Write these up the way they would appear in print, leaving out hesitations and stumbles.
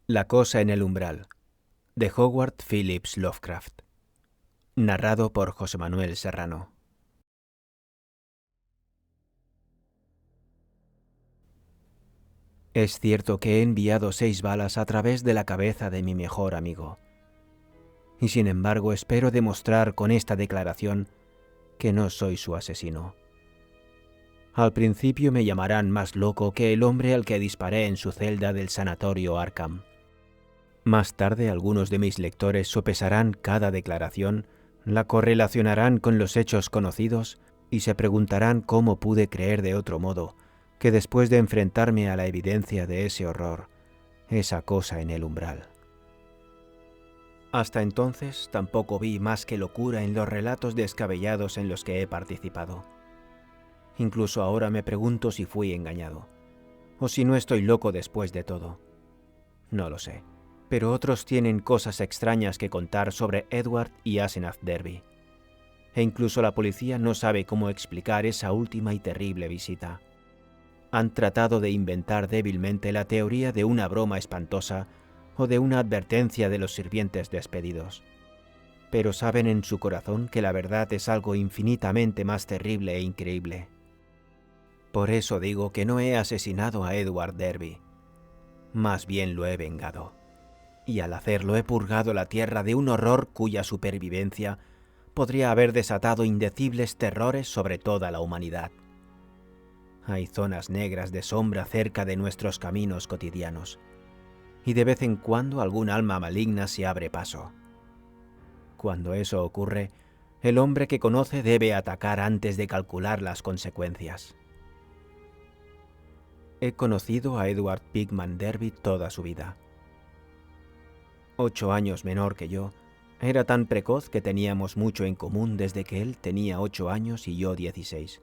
La cosa en el umbral, de Howard Phillips Lovecraft. Narrado por José Manuel Serrano. Es cierto que he enviado 6 balas a través de la cabeza de mi mejor amigo. Y sin embargo espero demostrar con esta declaración que no soy su asesino. Al principio me llamarán más loco que el hombre al que disparé en su celda del sanatorio Arkham. Más tarde algunos de mis lectores sopesarán cada declaración, la correlacionarán con los hechos conocidos y se preguntarán cómo pude creer de otro modo que después de enfrentarme a la evidencia de ese horror, esa cosa en el umbral. Hasta entonces tampoco vi más que locura en los relatos descabellados en los que he participado. Incluso ahora me pregunto si fui engañado, o si no estoy loco después de todo. No lo sé. Pero otros tienen cosas extrañas que contar sobre Edward y Asenath Derby. E incluso la policía no sabe cómo explicar esa última y terrible visita. Han tratado de inventar débilmente la teoría de una broma espantosa o de una advertencia de los sirvientes despedidos. Pero saben en su corazón que la verdad es algo infinitamente más terrible e increíble. Por eso digo que no he asesinado a Edward Derby. Más bien lo he vengado. Y al hacerlo he purgado la tierra de un horror cuya supervivencia podría haber desatado indecibles terrores sobre toda la humanidad. Hay zonas negras de sombra cerca de nuestros caminos cotidianos, y de vez en cuando algún alma maligna se abre paso. Cuando eso ocurre, el hombre que conoce debe atacar antes de calcular las consecuencias. He conocido a Edward Pigman Derby toda su vida. 8 años menor que yo, era tan precoz que teníamos mucho en común desde que él tenía 8 años y yo 16.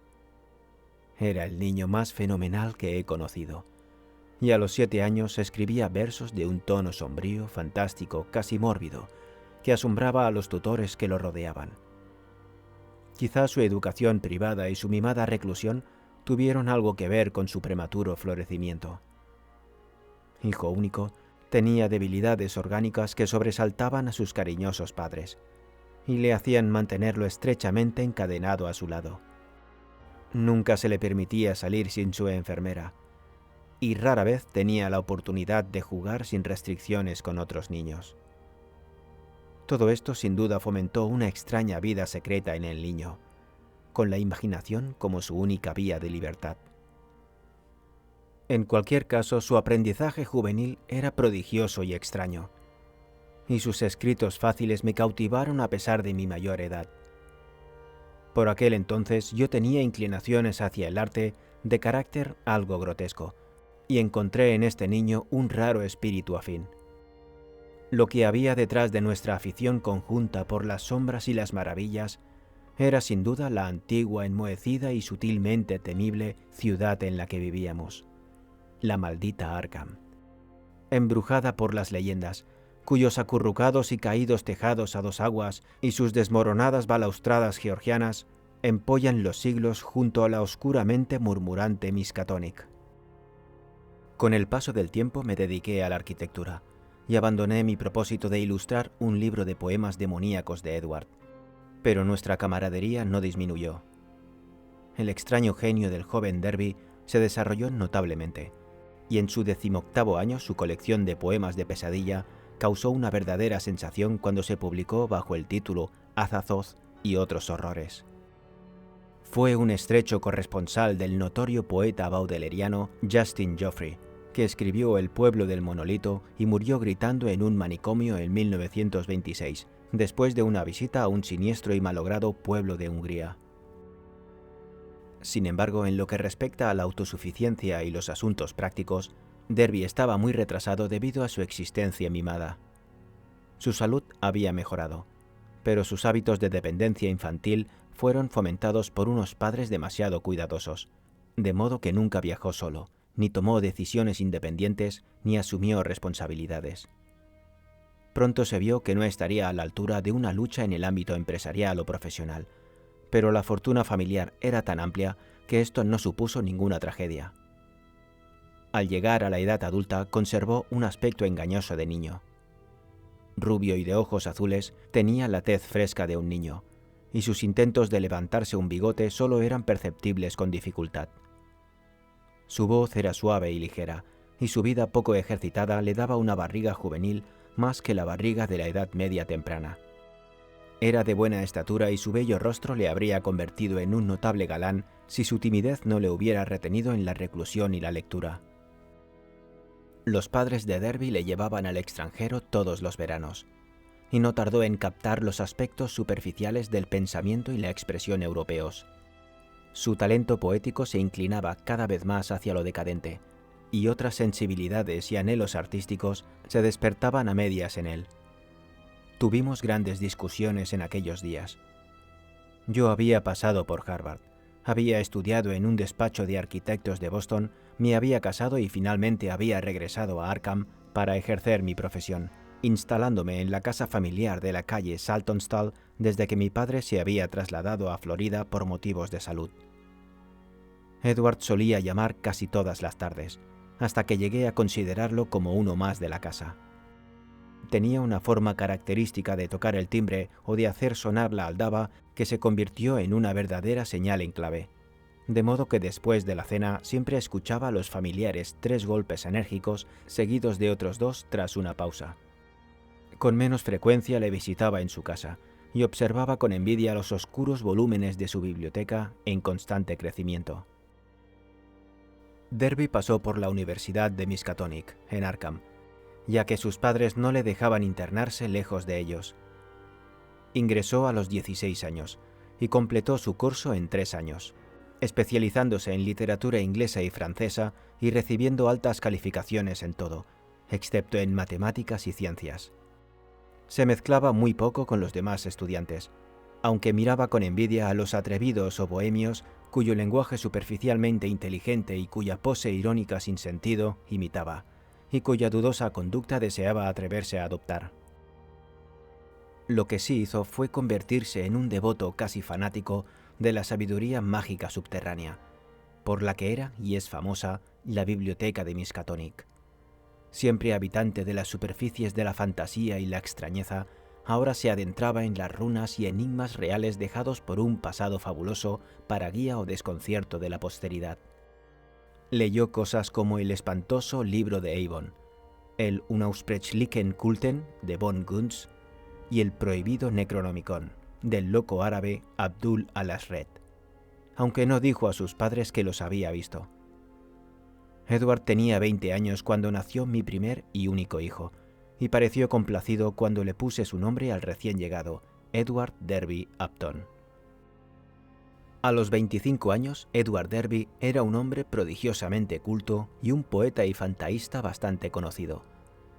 Era el niño más fenomenal que he conocido, y a los 7 años escribía versos de un tono sombrío, fantástico, casi mórbido, que asombraba a los tutores que lo rodeaban. Quizá su educación privada y su mimada reclusión tuvieron algo que ver con su prematuro florecimiento. Hijo único, tenía debilidades orgánicas que sobresaltaban a sus cariñosos padres y le hacían mantenerlo estrechamente encadenado a su lado. Nunca se le permitía salir sin su enfermera y rara vez tenía la oportunidad de jugar sin restricciones con otros niños. Todo esto sin duda fomentó una extraña vida secreta en el niño, con la imaginación como su única vía de libertad. En cualquier caso, su aprendizaje juvenil era prodigioso y extraño, y sus escritos fáciles me cautivaron a pesar de mi mayor edad. Por aquel entonces yo tenía inclinaciones hacia el arte de carácter algo grotesco, y encontré en este niño un raro espíritu afín. Lo que había detrás de nuestra afición conjunta por las sombras y las maravillas era sin duda la antigua, enmohecida y sutilmente temible ciudad en la que vivíamos. La maldita Arkham, embrujada por las leyendas, cuyos acurrucados y caídos tejados a 2 aguas y sus desmoronadas balaustradas georgianas empollan los siglos junto a la oscuramente murmurante Miskatonic. Con el paso del tiempo me dediqué a la arquitectura y abandoné mi propósito de ilustrar un libro de poemas demoníacos de Edward, pero nuestra camaradería no disminuyó. El extraño genio del joven Derby se desarrolló notablemente, y en su 18º año su colección de poemas de pesadilla causó una verdadera sensación cuando se publicó bajo el título Azathoth y otros horrores. Fue un estrecho corresponsal del notorio poeta baudeleriano Justin Geoffrey, que escribió El pueblo del monolito y murió gritando en un manicomio en 1926, después de una visita a un siniestro y malogrado pueblo de Hungría. Sin embargo, en lo que respecta a la autosuficiencia y los asuntos prácticos, Derby estaba muy retrasado debido a su existencia mimada. Su salud había mejorado, pero sus hábitos de dependencia infantil fueron fomentados por unos padres demasiado cuidadosos, de modo que nunca viajó solo, ni tomó decisiones independientes, ni asumió responsabilidades. Pronto se vio que no estaría a la altura de una lucha en el ámbito empresarial o profesional, pero la fortuna familiar era tan amplia que esto no supuso ninguna tragedia. Al llegar a la edad adulta conservó un aspecto engañoso de niño. Rubio y de ojos azules, tenía la tez fresca de un niño, y sus intentos de levantarse un bigote solo eran perceptibles con dificultad. Su voz era suave y ligera, y su vida poco ejercitada le daba una barriga juvenil más que la barriga de la edad media temprana. Era de buena estatura y su bello rostro le habría convertido en un notable galán si su timidez no le hubiera retenido en la reclusión y la lectura. Los padres de Derby le llevaban al extranjero todos los veranos, y no tardó en captar los aspectos superficiales del pensamiento y la expresión europeos. Su talento poético se inclinaba cada vez más hacia lo decadente, y otras sensibilidades y anhelos artísticos se despertaban a medias en él. Tuvimos grandes discusiones en aquellos días. Yo había pasado por Harvard, había estudiado en un despacho de arquitectos de Boston, me había casado y finalmente había regresado a Arkham para ejercer mi profesión, instalándome en la casa familiar de la calle Saltonstall desde que mi padre se había trasladado a Florida por motivos de salud. Edward solía llamar casi todas las tardes, hasta que llegué a considerarlo como uno más de la casa. Tenía una forma característica de tocar el timbre o de hacer sonar la aldaba que se convirtió en una verdadera señal en clave, de modo que después de la cena siempre escuchaba a los familiares 3 golpes enérgicos seguidos de otros 2 tras una pausa. Con menos frecuencia le visitaba en su casa y observaba con envidia los oscuros volúmenes de su biblioteca en constante crecimiento. Derby pasó por la Universidad de Miskatonic, en Arkham, ya que sus padres no le dejaban internarse lejos de ellos. Ingresó a los 16 años y completó su curso en 3 años, especializándose en literatura inglesa y francesa y recibiendo altas calificaciones en todo, excepto en matemáticas y ciencias. Se mezclaba muy poco con los demás estudiantes, aunque miraba con envidia a los atrevidos o bohemios cuyo lenguaje superficialmente inteligente y cuya pose irónica sin sentido imitaba, y cuya dudosa conducta deseaba atreverse a adoptar. Lo que sí hizo fue convertirse en un devoto casi fanático de la sabiduría mágica subterránea, por la que era y es famosa la biblioteca de Miskatonic. Siempre habitante de las superficies de la fantasía y la extrañeza, ahora se adentraba en las runas y enigmas reales dejados por un pasado fabuloso para guía o desconcierto de la posteridad. Leyó cosas como el espantoso libro de Avon, el Unaussprechlichen Kulten de von Gunz y el prohibido Necronomicon del loco árabe Abdul al-Asred, aunque no dijo a sus padres que los había visto. Edward tenía 20 años cuando nació mi primer y único hijo, y pareció complacido cuando le puse su nombre al recién llegado, Edward Derby Upton. A los 25 años, Edward Derby era un hombre prodigiosamente culto y un poeta y fantaísta bastante conocido,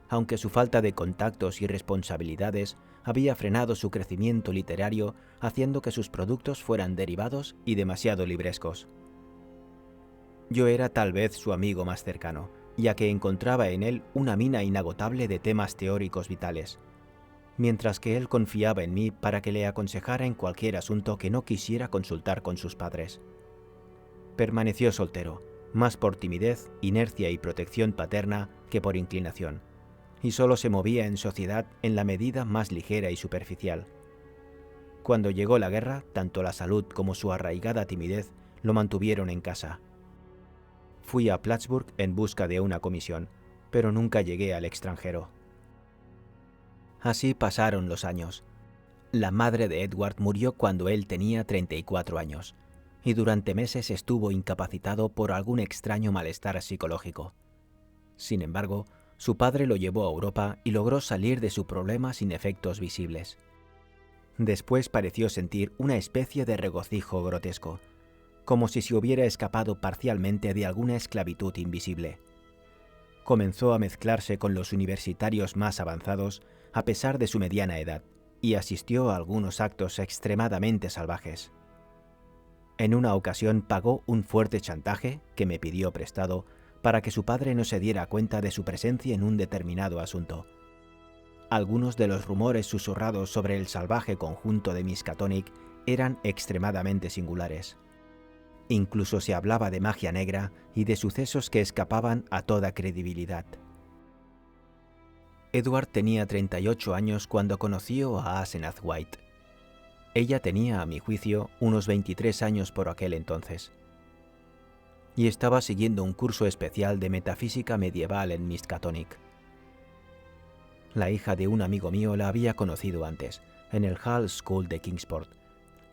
aunque su falta de contactos y responsabilidades había frenado su crecimiento literario, haciendo que sus productos fueran derivados y demasiado librescos. Yo era tal vez su amigo más cercano, ya que encontraba en él una mina inagotable de temas teóricos vitales, mientras que él confiaba en mí para que le aconsejara en cualquier asunto que no quisiera consultar con sus padres. Permaneció soltero, más por timidez, inercia y protección paterna que por inclinación, y solo se movía en sociedad en la medida más ligera y superficial. Cuando llegó la guerra, tanto la salud como su arraigada timidez lo mantuvieron en casa. Fui a Plattsburgh en busca de una comisión, pero nunca llegué al extranjero. Así pasaron los años. La madre de Edward murió cuando él tenía 34 años, y durante meses estuvo incapacitado por algún extraño malestar psicológico. Sin embargo, su padre lo llevó a Europa y logró salir de su problema sin efectos visibles. Después pareció sentir una especie de regocijo grotesco, como si se hubiera escapado parcialmente de alguna esclavitud invisible. Comenzó a mezclarse con los universitarios más avanzados a pesar de su mediana edad, y asistió a algunos actos extremadamente salvajes. En una ocasión pagó un fuerte chantaje que me pidió prestado para que su padre no se diera cuenta de su presencia en un determinado asunto. Algunos de los rumores susurrados sobre el salvaje conjunto de Miskatonic eran extremadamente singulares. Incluso se hablaba de magia negra y de sucesos que escapaban a toda credibilidad. Edward tenía 38 años cuando conoció a Asenath White. Ella tenía, a mi juicio, unos 23 años por aquel entonces, y estaba siguiendo un curso especial de metafísica medieval en Miskatonic. La hija de un amigo mío la había conocido antes, en el Hall School de Kingsport,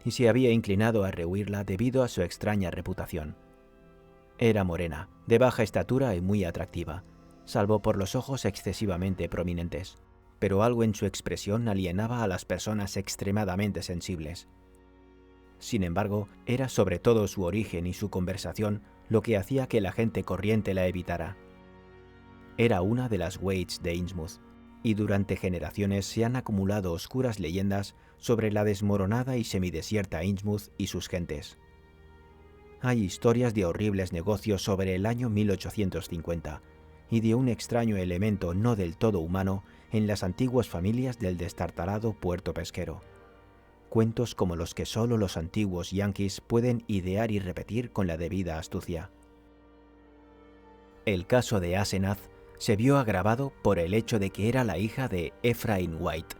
y se había inclinado a rehuirla debido a su extraña reputación. Era morena, de baja estatura y muy atractiva, salvo por los ojos excesivamente prominentes, pero algo en su expresión alienaba a las personas extremadamente sensibles. Sin embargo, era sobre todo su origen y su conversación lo que hacía que la gente corriente la evitara. Era una de las Waits de Innsmouth, y durante generaciones se han acumulado oscuras leyendas sobre la desmoronada y semidesierta Innsmouth y sus gentes. Hay historias de horribles negocios sobre el año 1850 y de un extraño elemento no del todo humano en las antiguas familias del destartalado puerto pesquero. Cuentos como los que solo los antiguos yanquis pueden idear y repetir con la debida astucia. El caso de Asenath se vio agravado por el hecho de que era la hija de Ephraim White,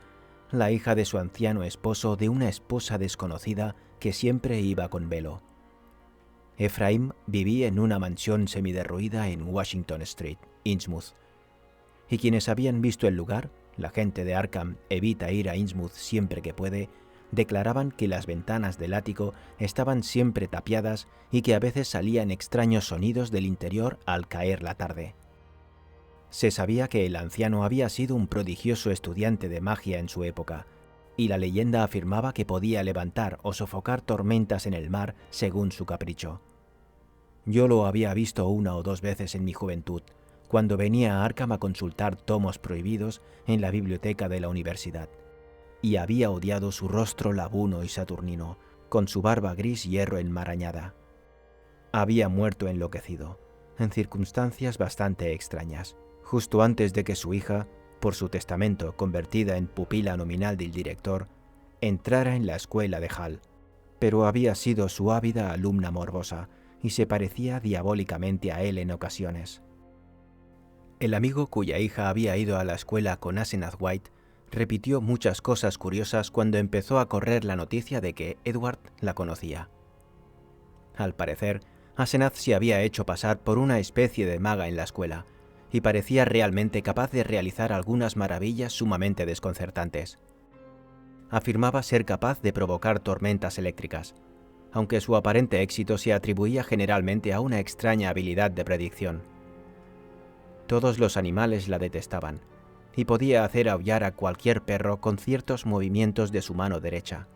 la hija de su anciano esposo de una esposa desconocida que siempre iba con velo. Ephraim vivía en una mansión semiderruida en Washington Street, Innsmouth, y quienes habían visto el lugar, la gente de Arkham evita ir a Innsmouth siempre que puede, declaraban que las ventanas del ático estaban siempre tapiadas y que a veces salían extraños sonidos del interior al caer la tarde. Se sabía que el anciano había sido un prodigioso estudiante de magia en su época, y la leyenda afirmaba que podía levantar o sofocar tormentas en el mar según su capricho. Yo lo había visto una o dos veces en mi juventud, cuando venía a Arkham a consultar tomos prohibidos en la biblioteca de la universidad, y había odiado su rostro laguno y saturnino, con su barba gris hierro enmarañada. Había muerto enloquecido, en circunstancias bastante extrañas, justo antes de que su hija, por su testamento convertida en pupila nominal del director, entrara en la escuela de Hall, pero había sido su ávida alumna morbosa y se parecía diabólicamente a él en ocasiones. El amigo cuya hija había ido a la escuela con Asenath White repitió muchas cosas curiosas cuando empezó a correr la noticia de que Edward la conocía. Al parecer, Asenath se había hecho pasar por una especie de maga en la escuela, y parecía realmente capaz de realizar algunas maravillas sumamente desconcertantes. Afirmaba ser capaz de provocar tormentas eléctricas, aunque su aparente éxito se atribuía generalmente a una extraña habilidad de predicción. Todos los animales la detestaban, y podía hacer aullar a cualquier perro con ciertos movimientos de su mano derecha.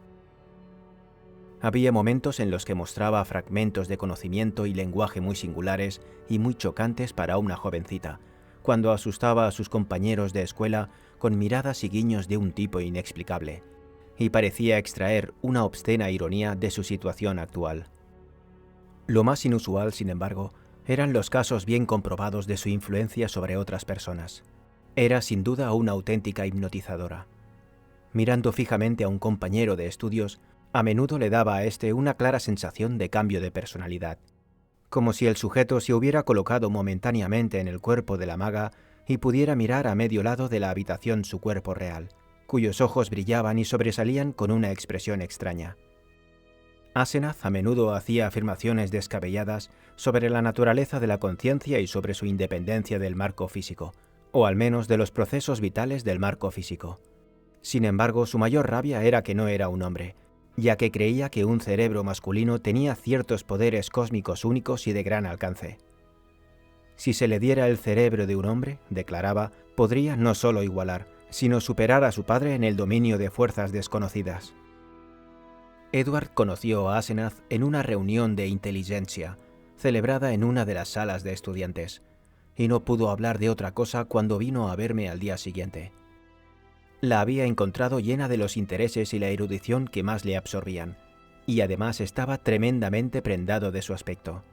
Había momentos en los que mostraba fragmentos de conocimiento y lenguaje muy singulares y muy chocantes para una jovencita, cuando asustaba a sus compañeros de escuela con miradas y guiños de un tipo inexplicable, y parecía extraer una obscena ironía de su situación actual. Lo más inusual, sin embargo, eran los casos bien comprobados de su influencia sobre otras personas. Era sin duda una auténtica hipnotizadora. Mirando fijamente a un compañero de estudios, a menudo le daba a éste una clara sensación de cambio de personalidad, como si el sujeto se hubiera colocado momentáneamente en el cuerpo de la maga y pudiera mirar a medio lado de la habitación su cuerpo real, cuyos ojos brillaban y sobresalían con una expresión extraña. Asenath a menudo hacía afirmaciones descabelladas sobre la naturaleza de la conciencia y sobre su independencia del marco físico, o al menos de los procesos vitales del marco físico. Sin embargo, su mayor rabia era que no era un hombre, ya que creía que un cerebro masculino tenía ciertos poderes cósmicos únicos y de gran alcance. Si se le diera el cerebro de un hombre, declaraba, podría no solo igualar, sino superar a su padre en el dominio de fuerzas desconocidas. Edward conoció a Asenath en una reunión de inteligencia, celebrada en una de las salas de estudiantes, y no pudo hablar de otra cosa cuando vino a verme al día siguiente. La había encontrado llena de los intereses y la erudición que más le absorbían, y además estaba tremendamente prendado de su aspecto.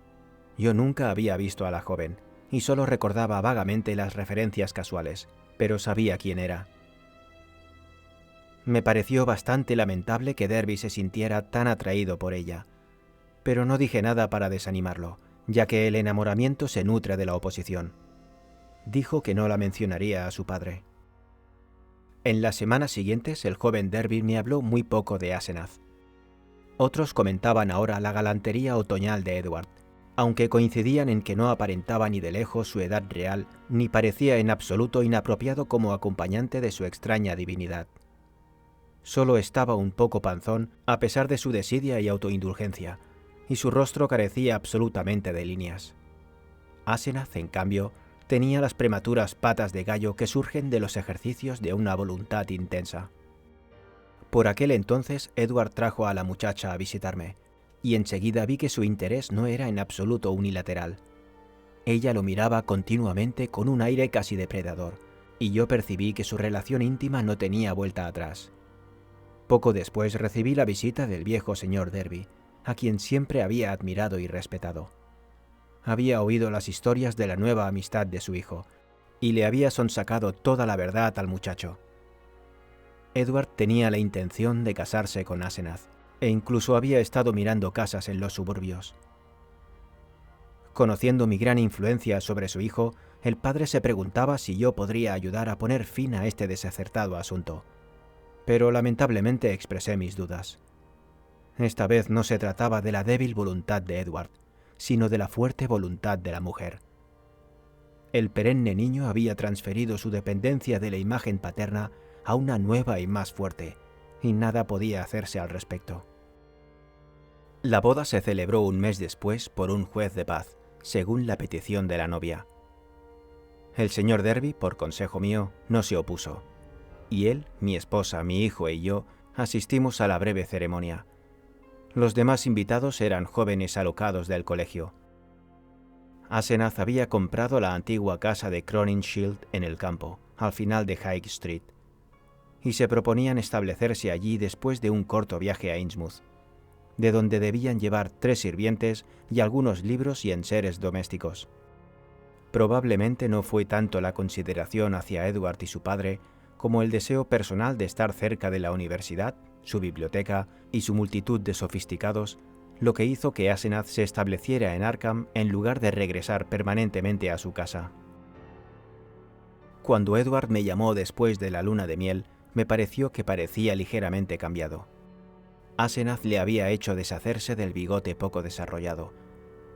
Yo nunca había visto a la joven, y solo recordaba vagamente las referencias casuales, pero sabía quién era. Me pareció bastante lamentable que Derby se sintiera tan atraído por ella, Pero no dije nada para desanimarlo, ya que el enamoramiento se nutre de la oposición. Dijo que no la mencionaría a su padre. En las semanas siguientes, el joven Derby me habló muy poco de Asenath. Otros comentaban ahora la galantería otoñal de Edward, aunque coincidían en que no aparentaba ni de lejos su edad real, ni parecía en absoluto inapropiado como acompañante de su extraña divinidad. Solo estaba un poco panzón a pesar de su desidia y autoindulgencia, y su rostro carecía absolutamente de líneas. Asenath, en cambio, tenía las prematuras patas de gallo que surgen de los ejercicios de una voluntad intensa. Por aquel entonces, Edward trajo a la muchacha a visitarme, y enseguida vi que su interés no era en absoluto unilateral. Ella lo miraba continuamente con un aire casi depredador, y yo percibí que su relación íntima no tenía vuelta atrás. Poco después recibí la visita del viejo señor Derby, a quien siempre había admirado y respetado. Había oído las historias de la nueva amistad de su hijo, y le había sonsacado toda la verdad al muchacho. Edward tenía la intención de casarse con Asenath, e incluso había estado mirando casas en los suburbios. Conociendo mi gran influencia sobre su hijo, el padre se preguntaba si yo podría ayudar a poner fin a este desacertado asunto, pero lamentablemente expresé mis dudas. Esta vez no se trataba de la débil voluntad de Edward, sino de la fuerte voluntad de la mujer. El perenne niño había transferido su dependencia de la imagen paterna a una nueva y más fuerte, y nada podía hacerse al respecto. La boda se celebró un mes después por un juez de paz, según la petición de la novia. El señor Derby, por consejo mío, no se opuso, y él, mi esposa, mi hijo y yo asistimos a la breve ceremonia. Los demás invitados eran jóvenes alocados del colegio. Asenath había comprado la antigua casa de Crowninshield en el campo, al final de High Street, y se proponían establecerse allí después de un corto viaje a Innsmouth, de donde debían llevar 3 sirvientes y algunos libros y enseres domésticos. Probablemente no fue tanto la consideración hacia Edward y su padre como el deseo personal de estar cerca de la universidad, su biblioteca y su multitud de sofisticados lo que hizo que Asenath se estableciera en Arkham en lugar de regresar permanentemente a su casa. Cuando Edward me llamó después de la luna de miel, me pareció que parecía ligeramente cambiado. Asenath le había hecho deshacerse del bigote poco desarrollado,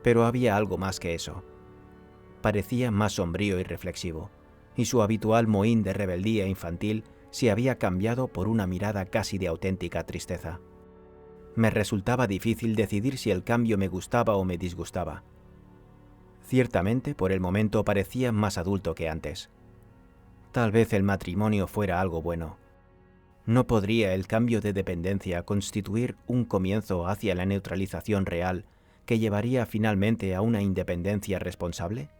pero había algo más que eso. Parecía más sombrío y reflexivo, y su habitual mohín de rebeldía infantil se había cambiado por una mirada casi de auténtica tristeza. Me resultaba difícil decidir si el cambio me gustaba o me disgustaba. Ciertamente, por el momento parecía más adulto que antes. Tal vez el matrimonio fuera algo bueno. ¿No podría el cambio de dependencia constituir un comienzo hacia la neutralización real que llevaría finalmente a una independencia responsable?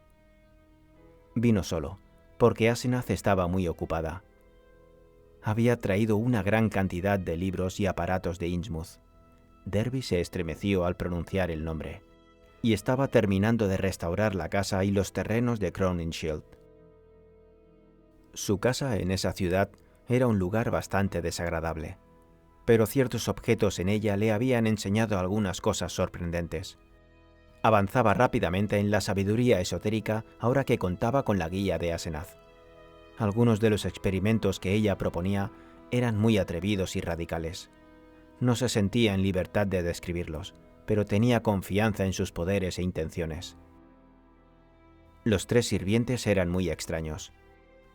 Vino solo, porque Asenath estaba muy ocupada. Había traído una gran cantidad de libros y aparatos de Innsmouth. Derby se estremeció al pronunciar el nombre, y estaba terminando de restaurar la casa y los terrenos de Crowninshield. Su casa en esa ciudad era un lugar bastante desagradable, pero ciertos objetos en ella le habían enseñado algunas cosas sorprendentes. Avanzaba rápidamente en la sabiduría esotérica ahora que contaba con la guía de Asenath. Algunos de los experimentos que ella proponía eran muy atrevidos y radicales. No se sentía en libertad de describirlos, pero tenía confianza en sus poderes e intenciones. Los 3 sirvientes eran muy extraños.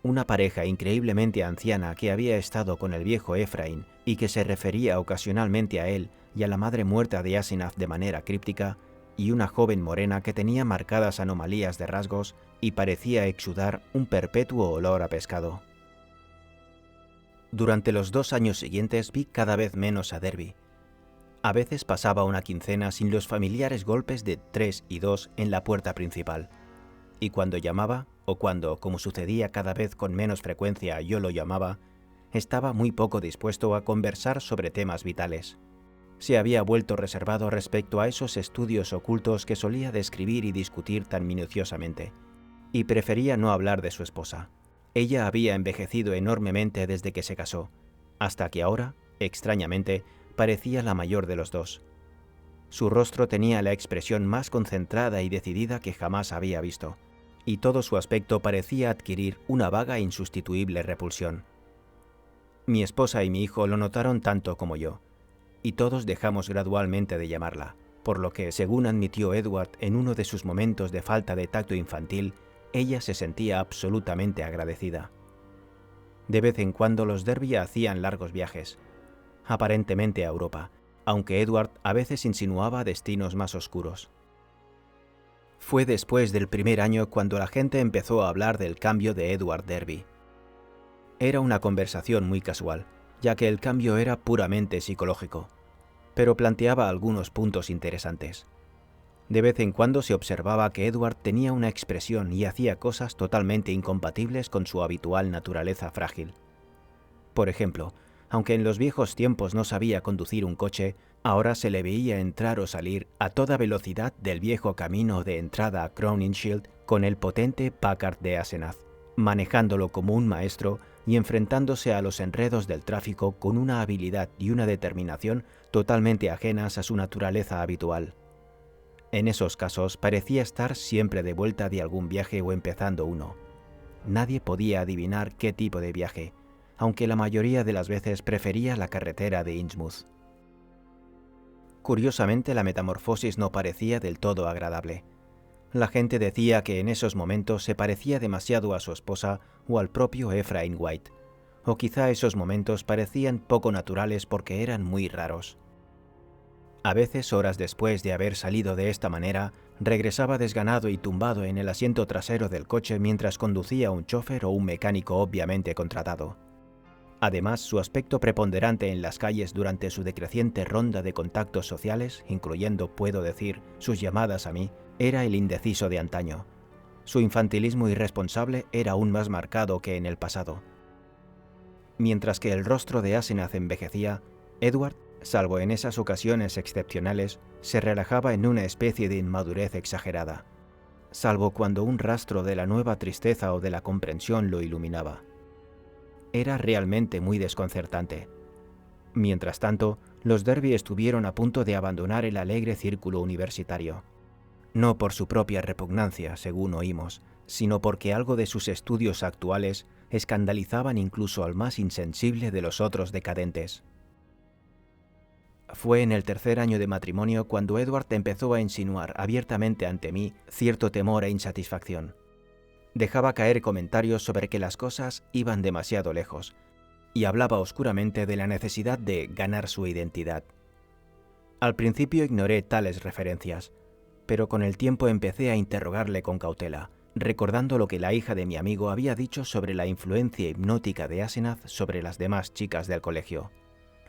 Una pareja increíblemente anciana que había estado con el viejo Ephraim y que se refería ocasionalmente a él y a la madre muerta de Asenath de manera críptica, y una joven morena que tenía marcadas anomalías de rasgos y parecía exudar un perpetuo olor a pescado. Durante los 2 años siguientes vi cada vez menos a Derby. A veces pasaba una quincena sin los familiares golpes de 3 y 2 en la puerta principal, y cuando llamaba, o cuando, como sucedía cada vez con menos frecuencia, yo lo llamaba, estaba muy poco dispuesto a conversar sobre temas vitales. Se había vuelto reservado respecto a esos estudios ocultos que solía describir y discutir tan minuciosamente, y prefería no hablar de su esposa. Ella había envejecido enormemente desde que se casó, hasta que ahora, extrañamente, parecía la mayor de los 2. Su rostro tenía la expresión más concentrada y decidida que jamás había visto, y todo su aspecto parecía adquirir una vaga e insustituible repulsión. Mi esposa y mi hijo lo notaron tanto como yo, y todos dejamos gradualmente de llamarla, por lo que, según admitió Edward en uno de sus momentos de falta de tacto infantil, ella se sentía absolutamente agradecida. De vez en cuando los Derby hacían largos viajes, aparentemente a Europa, aunque Edward a veces insinuaba destinos más oscuros. Fue después del primer año cuando la gente empezó a hablar del cambio de Edward Derby. Era una conversación muy casual, ya que el cambio era puramente psicológico, pero planteaba algunos puntos interesantes. De vez en cuando se observaba que Edward tenía una expresión y hacía cosas totalmente incompatibles con su habitual naturaleza frágil. Por ejemplo, aunque en los viejos tiempos no sabía conducir un coche, ahora se le veía entrar o salir a toda velocidad del viejo camino de entrada a Crowninshield con el potente Packard de Asenath, manejándolo como un maestro y enfrentándose a los enredos del tráfico con una habilidad y una determinación totalmente ajenas a su naturaleza habitual. En esos casos parecía estar siempre de vuelta de algún viaje o empezando uno. Nadie podía adivinar qué tipo de viaje, aunque la mayoría de las veces prefería la carretera de Innsmouth. Curiosamente, la metamorfosis no parecía del todo agradable. La gente decía que en esos momentos se parecía demasiado a su esposa o al propio Ephraim White, o quizá esos momentos parecían poco naturales porque eran muy raros. A veces, horas después de haber salido de esta manera, regresaba desganado y tumbado en el asiento trasero del coche mientras conducía un chofer o un mecánico obviamente contratado. Además, su aspecto preponderante en las calles durante su decreciente ronda de contactos sociales, incluyendo, puedo decir, sus llamadas a mí, era el indeciso de antaño. Su infantilismo irresponsable era aún más marcado que en el pasado. Mientras que el rostro de Asenath envejecía, Edward, salvo en esas ocasiones excepcionales, se relajaba en una especie de inmadurez exagerada, salvo cuando un rastro de la nueva tristeza o de la comprensión lo iluminaba. Era realmente muy desconcertante. Mientras tanto, los Derby estuvieron a punto de abandonar el alegre círculo universitario. No por su propia repugnancia, según oímos, sino porque algo de sus estudios actuales escandalizaban incluso al más insensible de los otros decadentes. Fue en el tercer año de matrimonio cuando Edward empezó a insinuar abiertamente ante mí cierto temor e insatisfacción. Dejaba caer comentarios sobre que las cosas iban demasiado lejos, y hablaba oscuramente de la necesidad de ganar su identidad. Al principio ignoré tales referencias, pero con el tiempo empecé a interrogarle con cautela, recordando lo que la hija de mi amigo había dicho sobre la influencia hipnótica de Asenath sobre las demás chicas del colegio.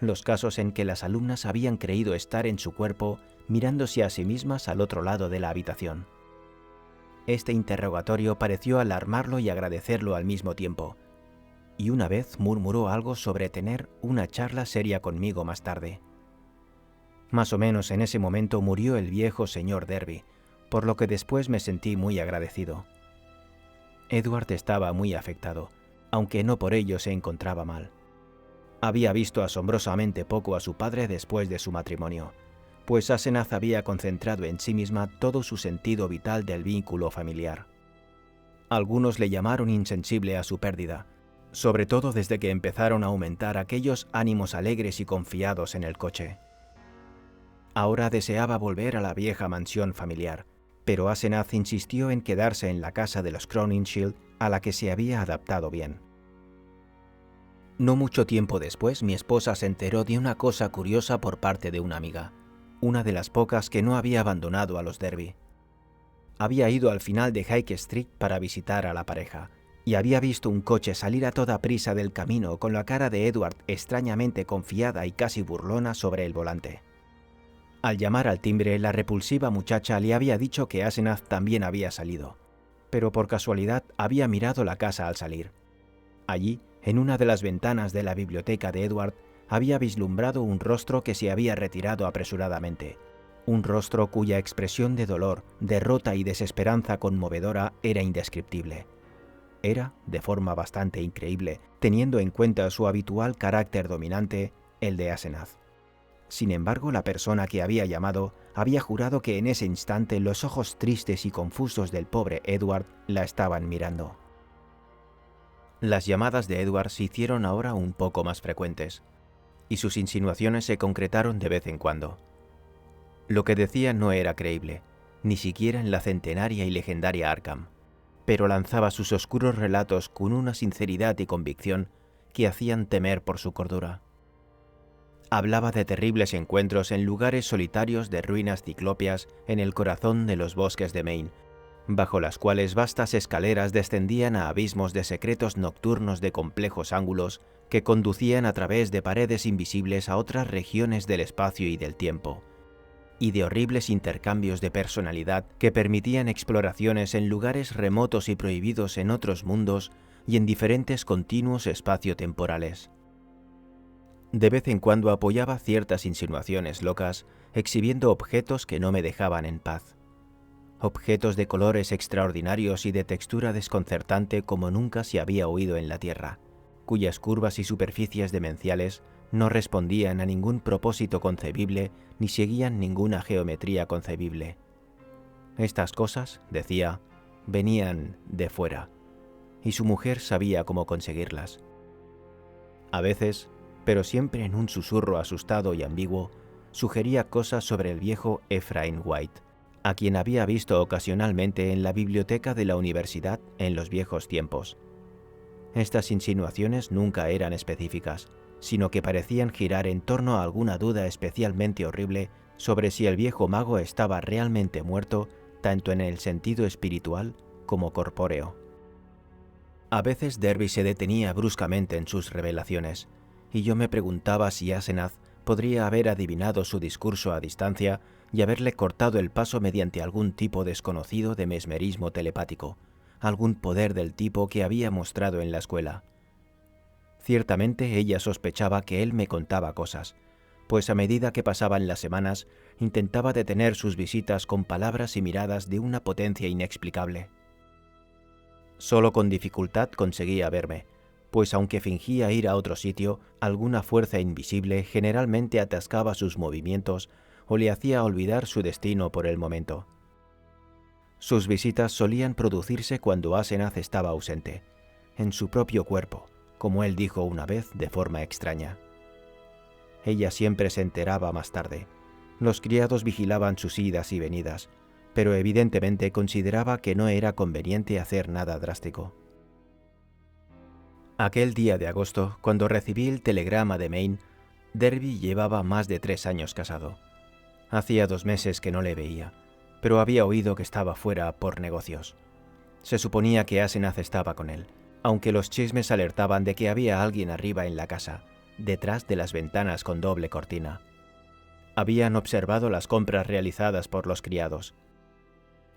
Los casos en que las alumnas habían creído estar en su cuerpo mirándose a sí mismas al otro lado de la habitación. Este interrogatorio pareció alarmarlo y agradecerlo al mismo tiempo, y una vez murmuró algo sobre tener una charla seria conmigo más tarde. Más o menos en ese momento murió el viejo señor Derby, por lo que después me sentí muy agradecido. Edward estaba muy afectado, aunque no por ello se encontraba mal. Había visto asombrosamente poco a su padre después de su matrimonio, pues Asenath había concentrado en sí misma todo su sentido vital del vínculo familiar. Algunos le llamaron insensible a su pérdida, sobre todo desde que empezaron a aumentar aquellos ánimos alegres y confiados en el coche. Ahora deseaba volver a la vieja mansión familiar, pero Asenath insistió en quedarse en la casa de los Crowninshield, a la que se había adaptado bien. No mucho tiempo después, mi esposa se enteró de una cosa curiosa por parte de una amiga, una de las pocas que no había abandonado a los Derby. Había ido al final de High Street para visitar a la pareja, y había visto un coche salir a toda prisa del camino con la cara de Edward extrañamente confiada y casi burlona sobre el volante. Al llamar al timbre, la repulsiva muchacha le había dicho que Asenath también había salido, pero por casualidad había mirado la casa al salir. Allí, en una de las ventanas de la biblioteca de Edward, había vislumbrado un rostro que se había retirado apresuradamente, un rostro cuya expresión de dolor, derrota y desesperanza conmovedora era indescriptible. Era, de forma bastante increíble, teniendo en cuenta su habitual carácter dominante, el de Asenath. Sin embargo, la persona que había llamado había jurado que en ese instante los ojos tristes y confusos del pobre Edward la estaban mirando. Las llamadas de Edward se hicieron ahora un poco más frecuentes, y sus insinuaciones se concretaron de vez en cuando. Lo que decía no era creíble, ni siquiera en la centenaria y legendaria Arkham, pero lanzaba sus oscuros relatos con una sinceridad y convicción que hacían temer por su cordura. Hablaba de terribles encuentros en lugares solitarios de ruinas ciclópeas en el corazón de los bosques de Maine, bajo las cuales vastas escaleras descendían a abismos de secretos nocturnos de complejos ángulos que conducían a través de paredes invisibles a otras regiones del espacio y del tiempo, y de horribles intercambios de personalidad que permitían exploraciones en lugares remotos y prohibidos en otros mundos y en diferentes continuos espacio-temporales. De vez en cuando apoyaba ciertas insinuaciones locas, exhibiendo objetos que no me dejaban en paz. Objetos de colores extraordinarios y de textura desconcertante como nunca se había oído en la Tierra, cuyas curvas y superficies demenciales no respondían a ningún propósito concebible ni seguían ninguna geometría concebible. Estas cosas, decía, venían de fuera, y su mujer sabía cómo conseguirlas. A veces, pero siempre en un susurro asustado y ambiguo, sugería cosas sobre el viejo Ephraim White, a quien había visto ocasionalmente en la biblioteca de la universidad en los viejos tiempos. Estas insinuaciones nunca eran específicas, sino que parecían girar en torno a alguna duda especialmente horrible sobre si el viejo mago estaba realmente muerto, tanto en el sentido espiritual como corpóreo. A veces Derby se detenía bruscamente en sus revelaciones, y yo me preguntaba si Asenath podría haber adivinado su discurso a distancia y haberle cortado el paso mediante algún tipo desconocido de mesmerismo telepático, algún poder del tipo que había mostrado en la escuela. Ciertamente ella sospechaba que él me contaba cosas, pues a medida que pasaban las semanas intentaba detener sus visitas con palabras y miradas de una potencia inexplicable. Solo con dificultad conseguía verme, pues aunque fingía ir a otro sitio, alguna fuerza invisible generalmente atascaba sus movimientos o le hacía olvidar su destino por el momento. Sus visitas solían producirse cuando Asenath estaba ausente, en su propio cuerpo, como él dijo una vez de forma extraña. Ella siempre se enteraba más tarde. Los criados vigilaban sus idas y venidas, pero evidentemente consideraba que no era conveniente hacer nada drástico. Aquel día de agosto, cuando recibí el telegrama de Maine, Derby llevaba más de 3 años casado. Hacía 2 meses que no le veía, pero había oído que estaba fuera por negocios. Se suponía que Asenath estaba con él, aunque los chismes alertaban de que había alguien arriba en la casa, detrás de las ventanas con doble cortina. Habían observado las compras realizadas por los criados.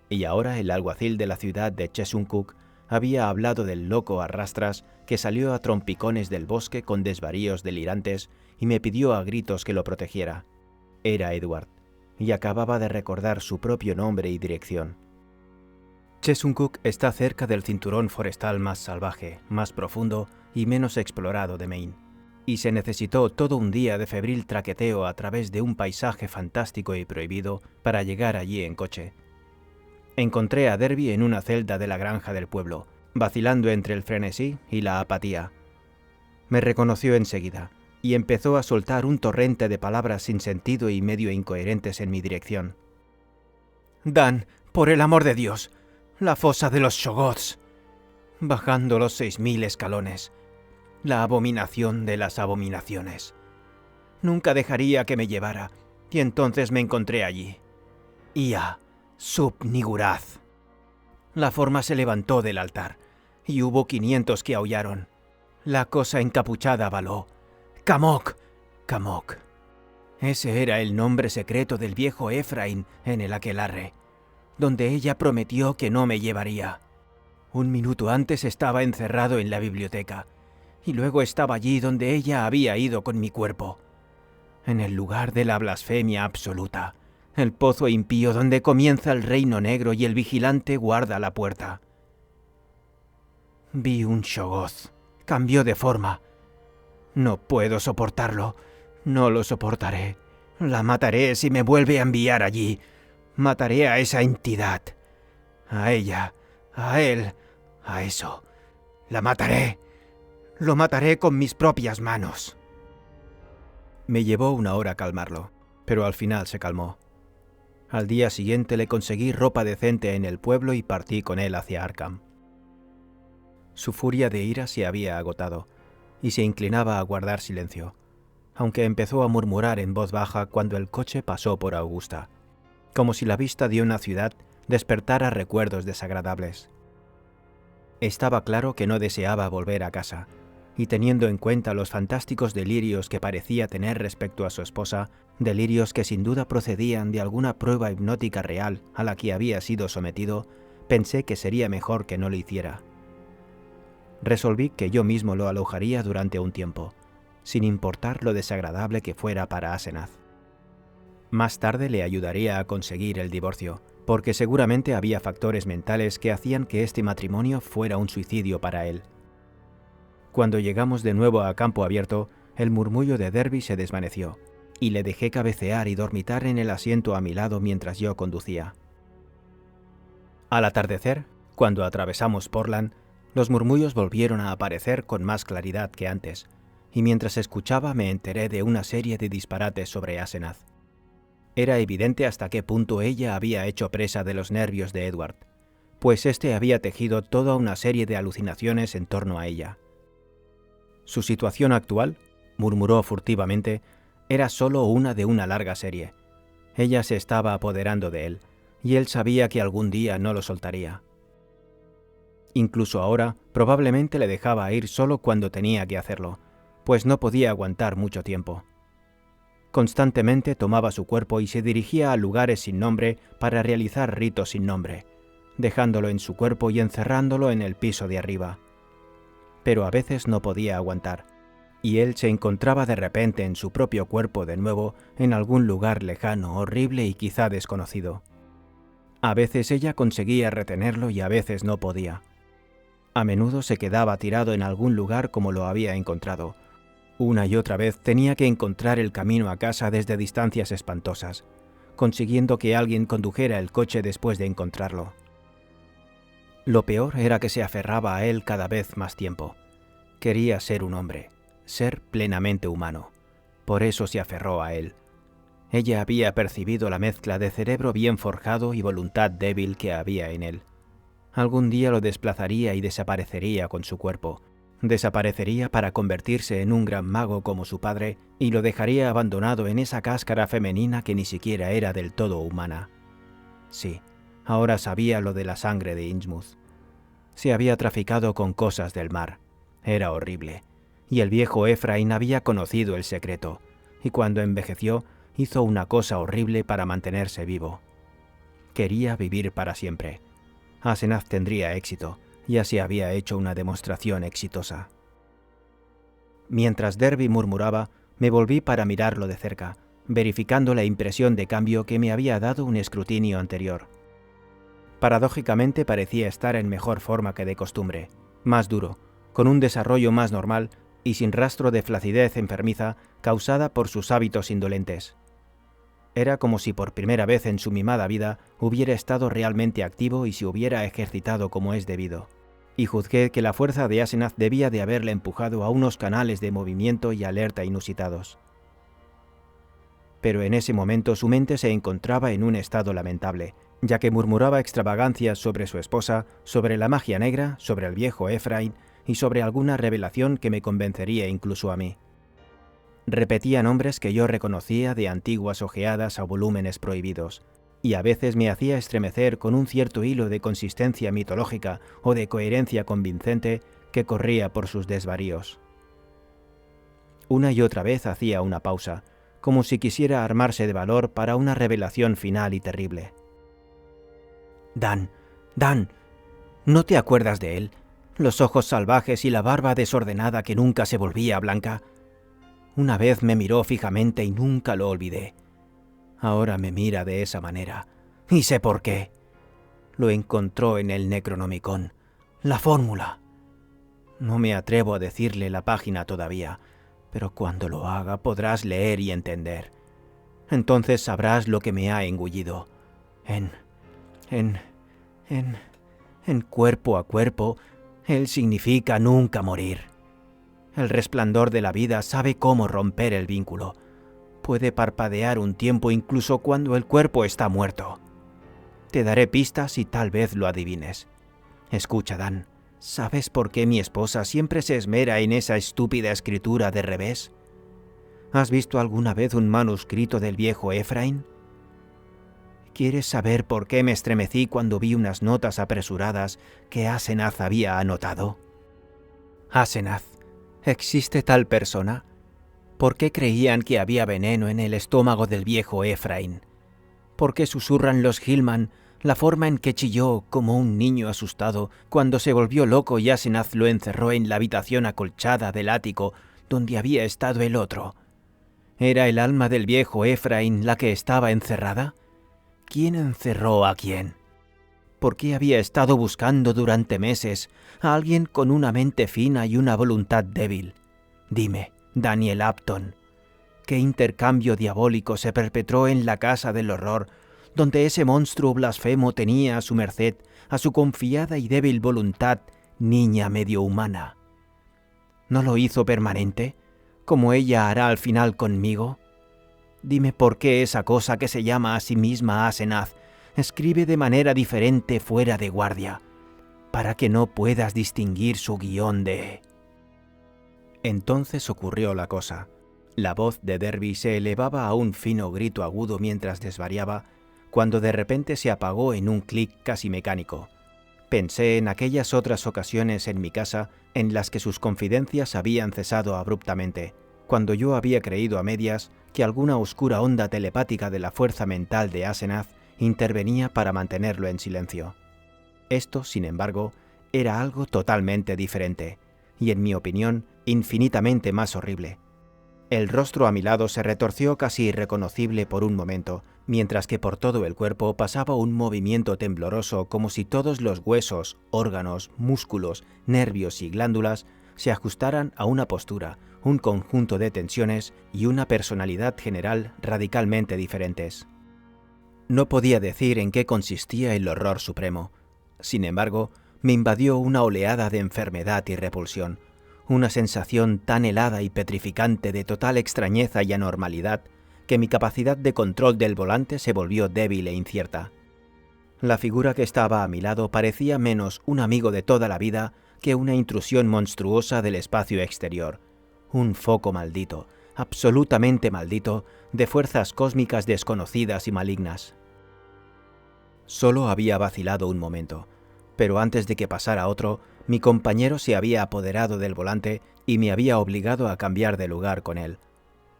Y ahora el alguacil de la ciudad de Chesuncook había hablado del loco a rastras que salió a trompicones del bosque con desvaríos delirantes y me pidió a gritos que lo protegiera. Era Edward, y acababa de recordar su propio nombre y dirección. Chesuncook está cerca del cinturón forestal más salvaje, más profundo y menos explorado de Maine, y se necesitó todo un día de febril traqueteo a través de un paisaje fantástico y prohibido para llegar allí en coche. Encontré a Derby en una celda de la granja del pueblo, vacilando entre el frenesí y la apatía. Me reconoció enseguida, y empezó a soltar un torrente de palabras sin sentido y medio incoherentes en mi dirección. «Dan, por el amor de Dios, la fosa de los Shoggoths, bajando los 6000 escalones, la abominación de las abominaciones. Nunca dejaría que me llevara, y entonces me encontré allí. Ia Sub-Nigurath». La forma se levantó del altar, y hubo 500 que aullaron. La cosa encapuchada baló: «Camok, Camok». Ese era el nombre secreto del viejo Ephraim en el aquelarre, donde ella prometió que no me llevaría. 1 minuto antes estaba encerrado en la biblioteca, y luego estaba allí donde ella había ido con mi cuerpo, en el lugar de la blasfemia absoluta, el pozo impío donde comienza el reino negro y el vigilante guarda la puerta. Vi un Shoggoth. Cambió de forma. No puedo soportarlo. No lo soportaré. La mataré si me vuelve a enviar allí. Mataré a esa entidad. A ella, a él, a eso. La mataré. Lo mataré con mis propias manos. Me llevó una hora calmarlo, pero al final se calmó. Al día siguiente le conseguí ropa decente en el pueblo y partí con él hacia Arkham. Su furia de ira se había agotado, y se inclinaba a guardar silencio, aunque empezó a murmurar en voz baja cuando el coche pasó por Augusta, como si la vista de una ciudad despertara recuerdos desagradables. Estaba claro que no deseaba volver a casa, y teniendo en cuenta los fantásticos delirios que parecía tener respecto a su esposa, delirios que sin duda procedían de alguna prueba hipnótica real a la que había sido sometido, pensé que sería mejor que no lo hiciera. Resolví que yo mismo lo alojaría durante un tiempo, sin importar lo desagradable que fuera para Asenath. Más tarde le ayudaría a conseguir el divorcio, porque seguramente había factores mentales que hacían que este matrimonio fuera un suicidio para él. Cuando llegamos de nuevo a campo abierto, el murmullo de Derby se desvaneció, y le dejé cabecear y dormitar en el asiento a mi lado mientras yo conducía. Al atardecer, cuando atravesamos Portland, los murmullos volvieron a aparecer con más claridad que antes, y mientras escuchaba me enteré de una serie de disparates sobre Asenath. Era evidente hasta qué punto ella había hecho presa de los nervios de Edward, pues éste había tejido toda una serie de alucinaciones en torno a ella. Su situación actual, murmuró furtivamente, era solo una de una larga serie. Ella se estaba apoderando de él, y él sabía que algún día no lo soltaría. Incluso ahora, probablemente le dejaba ir solo cuando tenía que hacerlo, pues no podía aguantar mucho tiempo. Constantemente tomaba su cuerpo y se dirigía a lugares sin nombre para realizar ritos sin nombre, dejándolo en su cuerpo y encerrándolo en el piso de arriba. Pero a veces no podía aguantar, y él se encontraba de repente en su propio cuerpo de nuevo en algún lugar lejano, horrible y quizá desconocido. A veces ella conseguía retenerlo y a veces no podía. A menudo se quedaba tirado en algún lugar como lo había encontrado. Una y otra vez tenía que encontrar el camino a casa desde distancias espantosas, consiguiendo que alguien condujera el coche después de encontrarlo. Lo peor era que se aferraba a él cada vez más tiempo. Quería ser un hombre, ser plenamente humano. Por eso se aferró a él. Ella había percibido la mezcla de cerebro bien forjado y voluntad débil que había en él. Algún día lo desplazaría y desaparecería con su cuerpo. Desaparecería para convertirse en un gran mago como su padre y lo dejaría abandonado en esa cáscara femenina que ni siquiera era del todo humana. Sí, ahora sabía lo de la sangre de Innsmouth. Se había traficado con cosas del mar. Era horrible. Y el viejo Ephraim había conocido el secreto, y cuando envejeció hizo una cosa horrible para mantenerse vivo. Quería vivir para siempre. Asenath tendría éxito. Ya se había hecho una demostración exitosa. Mientras Derby murmuraba, me volví para mirarlo de cerca, verificando la impresión de cambio que me había dado un escrutinio anterior. Paradójicamente parecía estar en mejor forma que de costumbre, más duro, con un desarrollo más normal y sin rastro de flacidez enfermiza causada por sus hábitos indolentes. Era como si por primera vez en su mimada vida hubiera estado realmente activo y se hubiera ejercitado como es debido. Y juzgué que la fuerza de Asenath debía de haberle empujado a unos canales de movimiento y alerta inusitados. Pero en ese momento su mente se encontraba en un estado lamentable, ya que murmuraba extravagancias sobre su esposa, sobre la magia negra, sobre el viejo Ephraim y sobre alguna revelación que me convencería incluso a mí. Repetía nombres que yo reconocía de antiguas ojeadas a volúmenes prohibidos, y a veces me hacía estremecer con un cierto hilo de consistencia mitológica o de coherencia convincente que corría por sus desvaríos. Una y otra vez hacía una pausa, como si quisiera armarse de valor para una revelación final y terrible. «Dan, ¿no te acuerdas de él? Los ojos salvajes y la barba desordenada que nunca se volvía blanca. Una vez me miró fijamente y nunca lo olvidé. Ahora me mira de esa manera, y sé por qué. Lo encontró en el Necronomicon, la fórmula. No me atrevo a decirle la página todavía, pero cuando lo haga podrás leer y entender. Entonces sabrás lo que me ha engullido. En cuerpo a cuerpo, él significa nunca morir. El resplandor de la vida sabe cómo romper el vínculo. Puede parpadear un tiempo incluso cuando el cuerpo está muerto. Te daré pistas y tal vez lo adivines. Escucha, Dan, ¿sabes por qué mi esposa siempre se esmera en esa estúpida escritura de revés? ¿Has visto alguna vez un manuscrito del viejo Efraín? ¿Quieres saber por qué me estremecí cuando vi unas notas apresuradas que Asenath había anotado? Asenath, ¿existe tal persona? ¿Por qué creían que había veneno en el estómago del viejo Efraín? ¿Por qué susurran los Hillman la forma en que chilló como un niño asustado cuando se volvió loco y Asenath lo encerró en la habitación acolchada del ático donde había estado el otro? ¿Era el alma del viejo Efraín la que estaba encerrada? ¿Quién encerró a quién? ¿Por qué había estado buscando durante meses a alguien con una mente fina y una voluntad débil? Dime, Daniel Upton, ¿qué intercambio diabólico se perpetró en la casa del horror, donde ese monstruo blasfemo tenía a su merced a su confiada y débil voluntad, niña medio humana? ¿No lo hizo permanente, como ella hará al final conmigo? Dime por qué esa cosa que se llama a sí misma Asenath escribe de manera diferente fuera de guardia, para que no puedas distinguir su guión de... Entonces ocurrió la cosa. La voz de Derby se elevaba a un fino grito agudo mientras desvariaba, cuando de repente se apagó en un clic casi mecánico. Pensé en aquellas otras ocasiones en mi casa en las que sus confidencias habían cesado abruptamente, cuando yo había creído a medias que alguna oscura onda telepática de la fuerza mental de Asenath intervenía para mantenerlo en silencio. Esto, sin embargo, era algo totalmente diferente, y en mi opinión, infinitamente más horrible. El rostro a mi lado se retorció casi irreconocible por un momento, mientras que por todo el cuerpo pasaba un movimiento tembloroso como si todos los huesos, órganos, músculos, nervios y glándulas se ajustaran a una postura, un conjunto de tensiones y una personalidad general radicalmente diferentes. No podía decir en qué consistía el horror supremo. Sin embargo, me invadió una oleada de enfermedad y repulsión, una sensación tan helada y petrificante de total extrañeza y anormalidad que mi capacidad de control del volante se volvió débil e incierta. La figura que estaba a mi lado parecía menos un amigo de toda la vida que una intrusión monstruosa del espacio exterior, un foco maldito, absolutamente maldito, de fuerzas cósmicas desconocidas y malignas. Solo había vacilado un momento, pero antes de que pasara otro, mi compañero se había apoderado del volante y me había obligado a cambiar de lugar con él.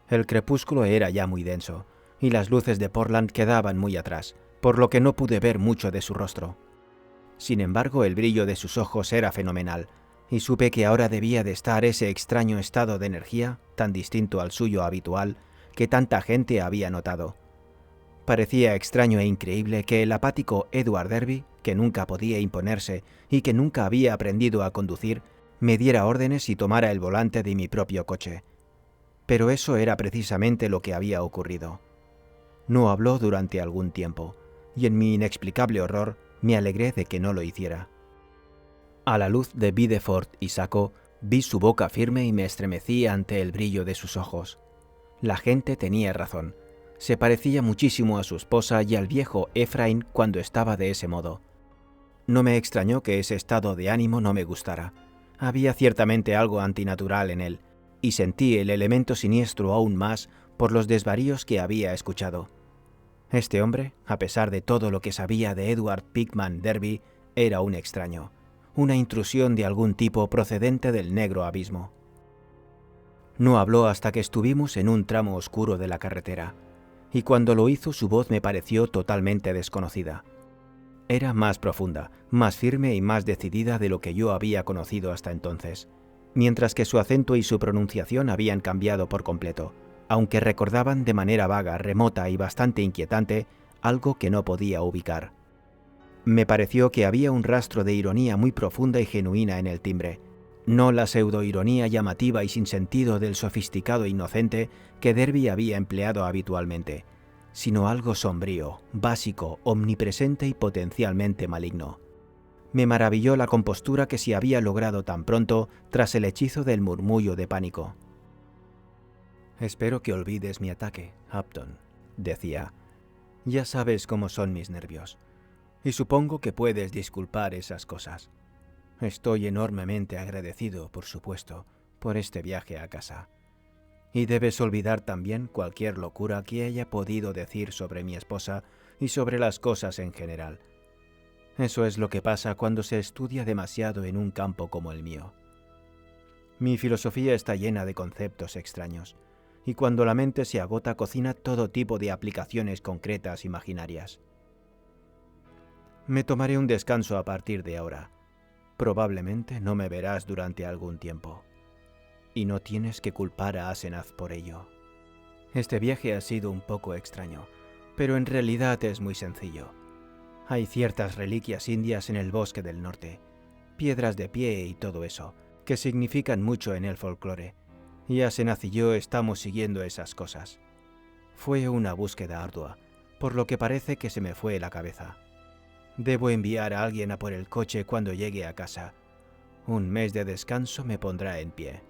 El crepúsculo era ya muy denso, y las luces de Portland quedaban muy atrás, por lo que no pude ver mucho de su rostro. Sin embargo, el brillo de sus ojos era fenomenal, y supe que ahora debía de estar ese extraño estado de energía, tan distinto al suyo habitual, que tanta gente había notado. Parecía extraño e increíble que el apático Edward Derby, que nunca podía imponerse y que nunca había aprendido a conducir, me diera órdenes y tomara el volante de mi propio coche. Pero eso era precisamente lo que había ocurrido. No habló durante algún tiempo, y en mi inexplicable horror me alegré de que no lo hiciera. A la luz de Bideford y Saco, vi su boca firme y me estremecí ante el brillo de sus ojos. La gente tenía razón. Se parecía muchísimo a su esposa y al viejo Efraín cuando estaba de ese modo. No me extrañó que ese estado de ánimo no me gustara. Había ciertamente algo antinatural en él, y sentí el elemento siniestro aún más por los desvaríos que había escuchado. Este hombre, a pesar de todo lo que sabía de Edward Pickman Derby, era un extraño, una intrusión de algún tipo procedente del negro abismo. No habló hasta que estuvimos en un tramo oscuro de la carretera, y cuando lo hizo su voz me pareció totalmente desconocida. Era más profunda, más firme y más decidida de lo que yo había conocido hasta entonces, mientras que su acento y su pronunciación habían cambiado por completo, aunque recordaban de manera vaga, remota y bastante inquietante algo que no podía ubicar. Me pareció que había un rastro de ironía muy profunda y genuina en el timbre, no la pseudoironía llamativa y sin sentido del sofisticado inocente que Derby había empleado habitualmente, sino algo sombrío, básico, omnipresente y potencialmente maligno. Me maravilló la compostura que se había logrado tan pronto tras el hechizo del murmullo de pánico. «Espero que olvides mi ataque, Upton», decía. «Ya sabes cómo son mis nervios, y supongo que puedes disculpar esas cosas. Estoy enormemente agradecido, por supuesto, por este viaje a casa. Y debes olvidar también cualquier locura que haya podido decir sobre mi esposa y sobre las cosas en general. Eso es lo que pasa cuando se estudia demasiado en un campo como el mío. Mi filosofía está llena de conceptos extraños, y cuando la mente se agota cocina todo tipo de aplicaciones concretas imaginarias. Me tomaré un descanso a partir de ahora. Probablemente no me verás durante algún tiempo. Y no tienes que culpar a Asenath por ello. Este viaje ha sido un poco extraño, pero en realidad es muy sencillo. Hay ciertas reliquias indias en el bosque del norte, piedras de pie y todo eso, que significan mucho en el folclore, y Asenath y yo estamos siguiendo esas cosas. Fue una búsqueda ardua, por lo que parece que se me fue la cabeza. Debo enviar a alguien a por el coche cuando llegue a casa. Un mes de descanso me pondrá en pie.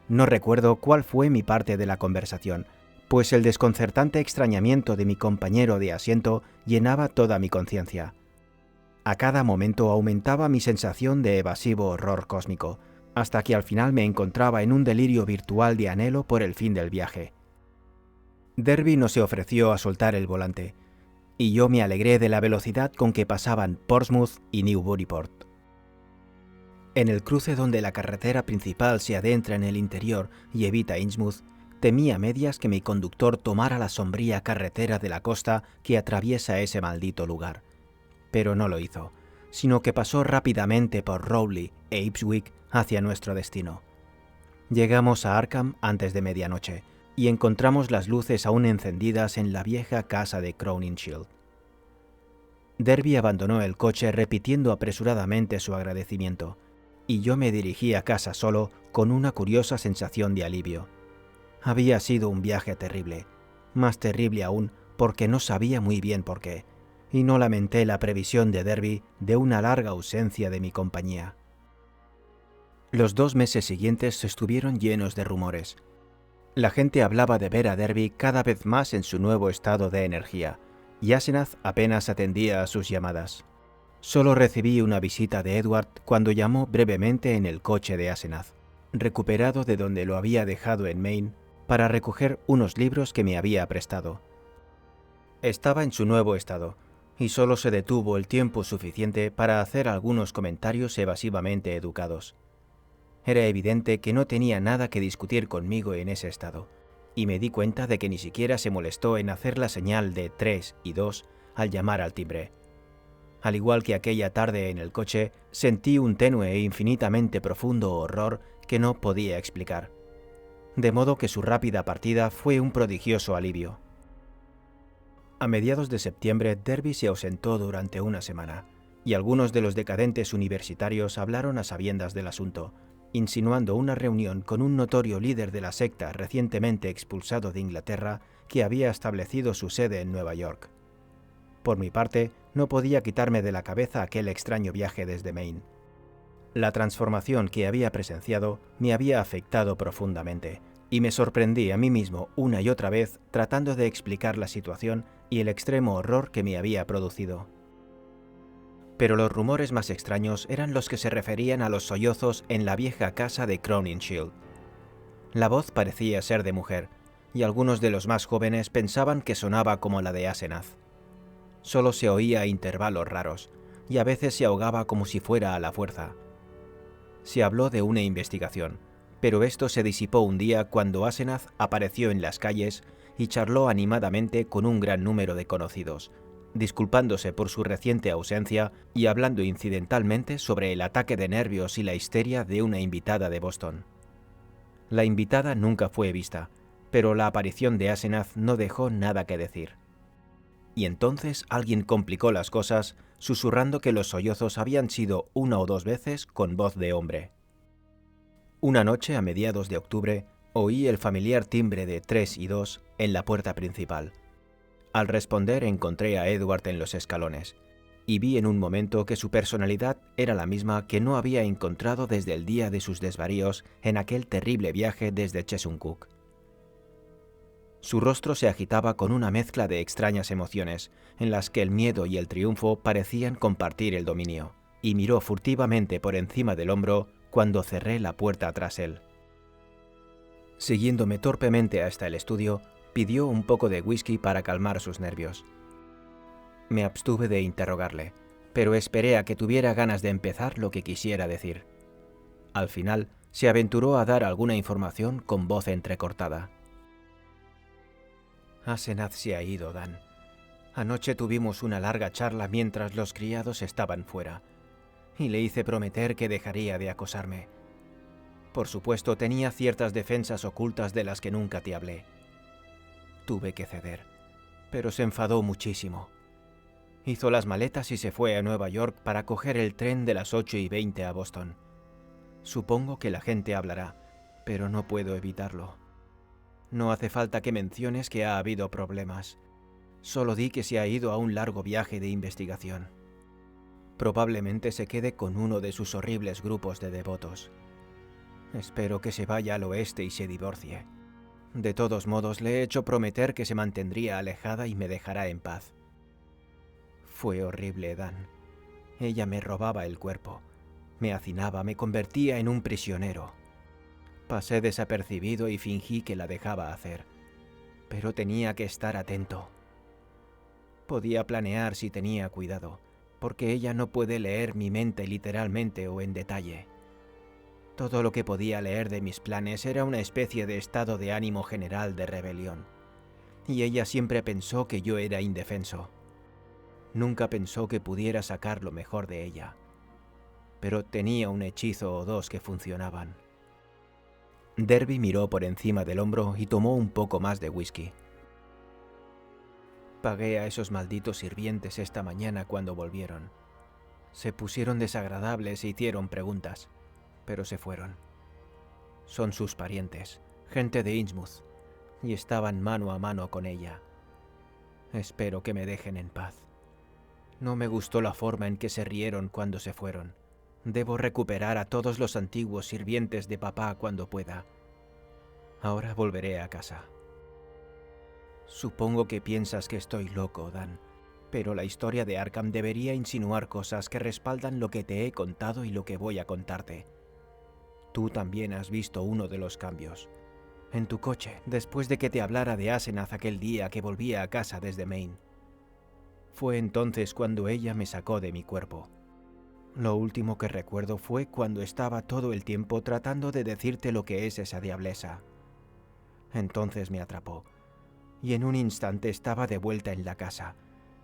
No recuerdo cuál fue mi parte de la conversación, pues el desconcertante extrañamiento de mi compañero de asiento llenaba toda mi conciencia. A cada momento aumentaba mi sensación de evasivo horror cósmico, hasta que al final me encontraba en un delirio virtual de anhelo por el fin del viaje. Derby no se ofreció a soltar el volante, y yo me alegré de la velocidad con que pasaban Portsmouth y Newburyport. En el cruce donde la carretera principal se adentra en el interior y evita Innsmouth, temí a medias que mi conductor tomara la sombría carretera de la costa que atraviesa ese maldito lugar. Pero no lo hizo, sino que pasó rápidamente por Rowley e Ipswich hacia nuestro destino. Llegamos a Arkham antes de medianoche y encontramos las luces aún encendidas en la vieja casa de Crowninshield. Derby abandonó el coche repitiendo apresuradamente su agradecimiento, y yo me dirigí a casa solo con una curiosa sensación de alivio. Había sido un viaje terrible, más terrible aún porque no sabía muy bien por qué, y no lamenté la previsión de Derby de una larga ausencia de mi compañía. Los 2 meses siguientes estuvieron llenos de rumores. La gente hablaba de ver a Derby cada vez más en su nuevo estado de energía, y Asenath apenas atendía a sus llamadas. Solo recibí una visita de Edward cuando llamó brevemente en el coche de Asenath, recuperado de donde lo había dejado en Maine, para recoger unos libros que me había prestado. Estaba en su nuevo estado, y solo se detuvo el tiempo suficiente para hacer algunos comentarios evasivamente educados. Era evidente que no tenía nada que discutir conmigo en ese estado, y me di cuenta de que ni siquiera se molestó en hacer la señal de 3 y 2 al llamar al timbre. Al igual que aquella tarde en el coche, sentí un tenue e infinitamente profundo horror que no podía explicar. De modo que su rápida partida fue un prodigioso alivio. A mediados de septiembre, Derby se ausentó durante una semana, y algunos de los decadentes universitarios hablaron a sabiendas del asunto, insinuando una reunión con un notorio líder de la secta recientemente expulsado de Inglaterra que había establecido su sede en Nueva York. Por mi parte, no podía quitarme de la cabeza aquel extraño viaje desde Maine. La transformación que había presenciado me había afectado profundamente, y me sorprendí a mí mismo una y otra vez tratando de explicar la situación y el extremo horror que me había producido. Pero los rumores más extraños eran los que se referían a los sollozos en la vieja casa de Crowninshield. La voz parecía ser de mujer, y algunos de los más jóvenes pensaban que sonaba como la de Asenath. Solo se oía a intervalos raros, y a veces se ahogaba como si fuera a la fuerza. Se habló de una investigación, pero esto se disipó un día cuando Asenath apareció en las calles y charló animadamente con un gran número de conocidos, disculpándose por su reciente ausencia y hablando incidentalmente sobre el ataque de nervios y la histeria de una invitada de Boston. La invitada nunca fue vista, pero la aparición de Asenath no dejó nada que decir. Y entonces alguien complicó las cosas, susurrando que los sollozos habían sido 1 o 2 veces con voz de hombre. Una noche a mediados de octubre, Oí el familiar timbre de 3 y 2 en la puerta principal. Al responder encontré a Edward en los escalones, y vi en un momento que su personalidad era la misma que no había encontrado desde el día de sus desvaríos en aquel terrible viaje desde Chesuncook. Su rostro se agitaba con una mezcla de extrañas emociones, en las que el miedo y el triunfo parecían compartir el dominio, y miró furtivamente por encima del hombro cuando cerré la puerta tras él. Siguiéndome torpemente hasta el estudio, pidió un poco de whisky para calmar sus nervios. Me abstuve de interrogarle, pero esperé a que tuviera ganas de empezar lo que quisiera decir. Al final, se aventuró a dar alguna información con voz entrecortada. Asenath se ha ido, Dan. Anoche tuvimos una larga charla mientras los criados estaban fuera, y le hice prometer que dejaría de acosarme. Por supuesto, tenía ciertas defensas ocultas de las que nunca te hablé. Tuve que ceder, pero se enfadó muchísimo. Hizo las maletas y se fue a Nueva York para coger el tren de las 8:20 a Boston. Supongo que la gente hablará, pero no puedo evitarlo. No hace falta que menciones que ha habido problemas. Solo di que se ha ido a un largo viaje de investigación. Probablemente se quede con uno de sus horribles grupos de devotos. Espero que se vaya al oeste y se divorcie. De todos modos, le he hecho prometer que se mantendría alejada y me dejará en paz. Fue horrible, Dan. Ella me robaba el cuerpo, me hacinaba, me convertía en un prisionero. Pasé desapercibido y fingí que la dejaba hacer, pero tenía que estar atento. Podía planear si tenía cuidado, porque ella no puede leer mi mente literalmente o en detalle. Todo lo que podía leer de mis planes era una especie de estado de ánimo general de rebelión, y ella siempre pensó que yo era indefenso. Nunca pensó que pudiera sacar lo mejor de ella, pero tenía un hechizo o dos que funcionaban. Derby miró por encima del hombro y tomó un poco más de whisky. Pagué a esos malditos sirvientes esta mañana cuando volvieron. Se pusieron desagradables e hicieron preguntas, pero se fueron. Son sus parientes, gente de Innsmouth, y estaban mano a mano con ella. Espero que me dejen en paz. No me gustó la forma en que se rieron cuando se fueron. Debo recuperar a todos los antiguos sirvientes de papá cuando pueda. Ahora volveré a casa. Supongo que piensas que estoy loco, Dan, pero la historia de Arkham debería insinuar cosas que respaldan lo que te he contado y lo que voy a contarte. Tú también has visto uno de los cambios. En tu coche, después de que te hablara de Asenath aquel día que volvía a casa desde Maine. Fue entonces cuando ella me sacó de mi cuerpo. Lo último que recuerdo fue cuando estaba todo el tiempo tratando de decirte lo que es esa diablesa. Entonces me atrapó, y en un instante estaba de vuelta en la casa,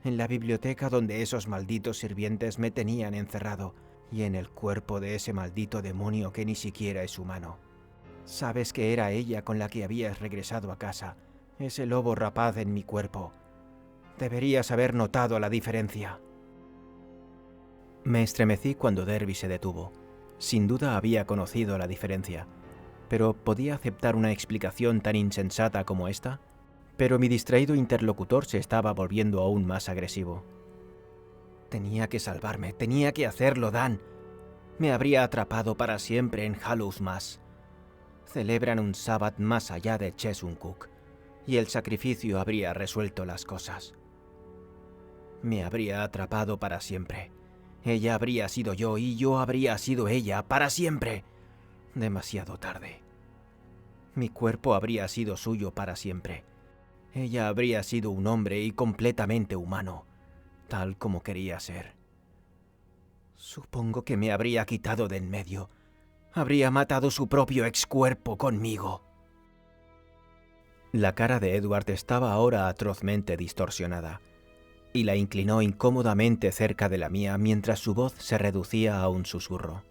en la biblioteca donde esos malditos sirvientes me tenían encerrado, y en el cuerpo de ese maldito demonio que ni siquiera es humano. Sabes que era ella con la que habías regresado a casa, ese lobo rapaz en mi cuerpo. Deberías haber notado la diferencia. Me estremecí cuando Derby se detuvo. Sin duda había conocido la diferencia, pero ¿podía aceptar una explicación tan insensata como esta? Pero mi distraído interlocutor se estaba volviendo aún más agresivo. Tenía que salvarme, tenía que hacerlo, Dan. Me habría atrapado para siempre en Hallows Mass. Celebran un sábado más allá de Chesuncook, y el sacrificio habría resuelto las cosas. Me habría atrapado para siempre. Ella habría sido yo y yo habría sido ella para siempre. Demasiado tarde. Mi cuerpo habría sido suyo para siempre. Ella habría sido un hombre y completamente humano, tal como quería ser. Supongo que me habría quitado de en medio. Habría matado su propio excuerpo conmigo. La cara de Edward estaba ahora atrozmente distorsionada, y la inclinó incómodamente cerca de la mía mientras su voz se reducía a un susurro.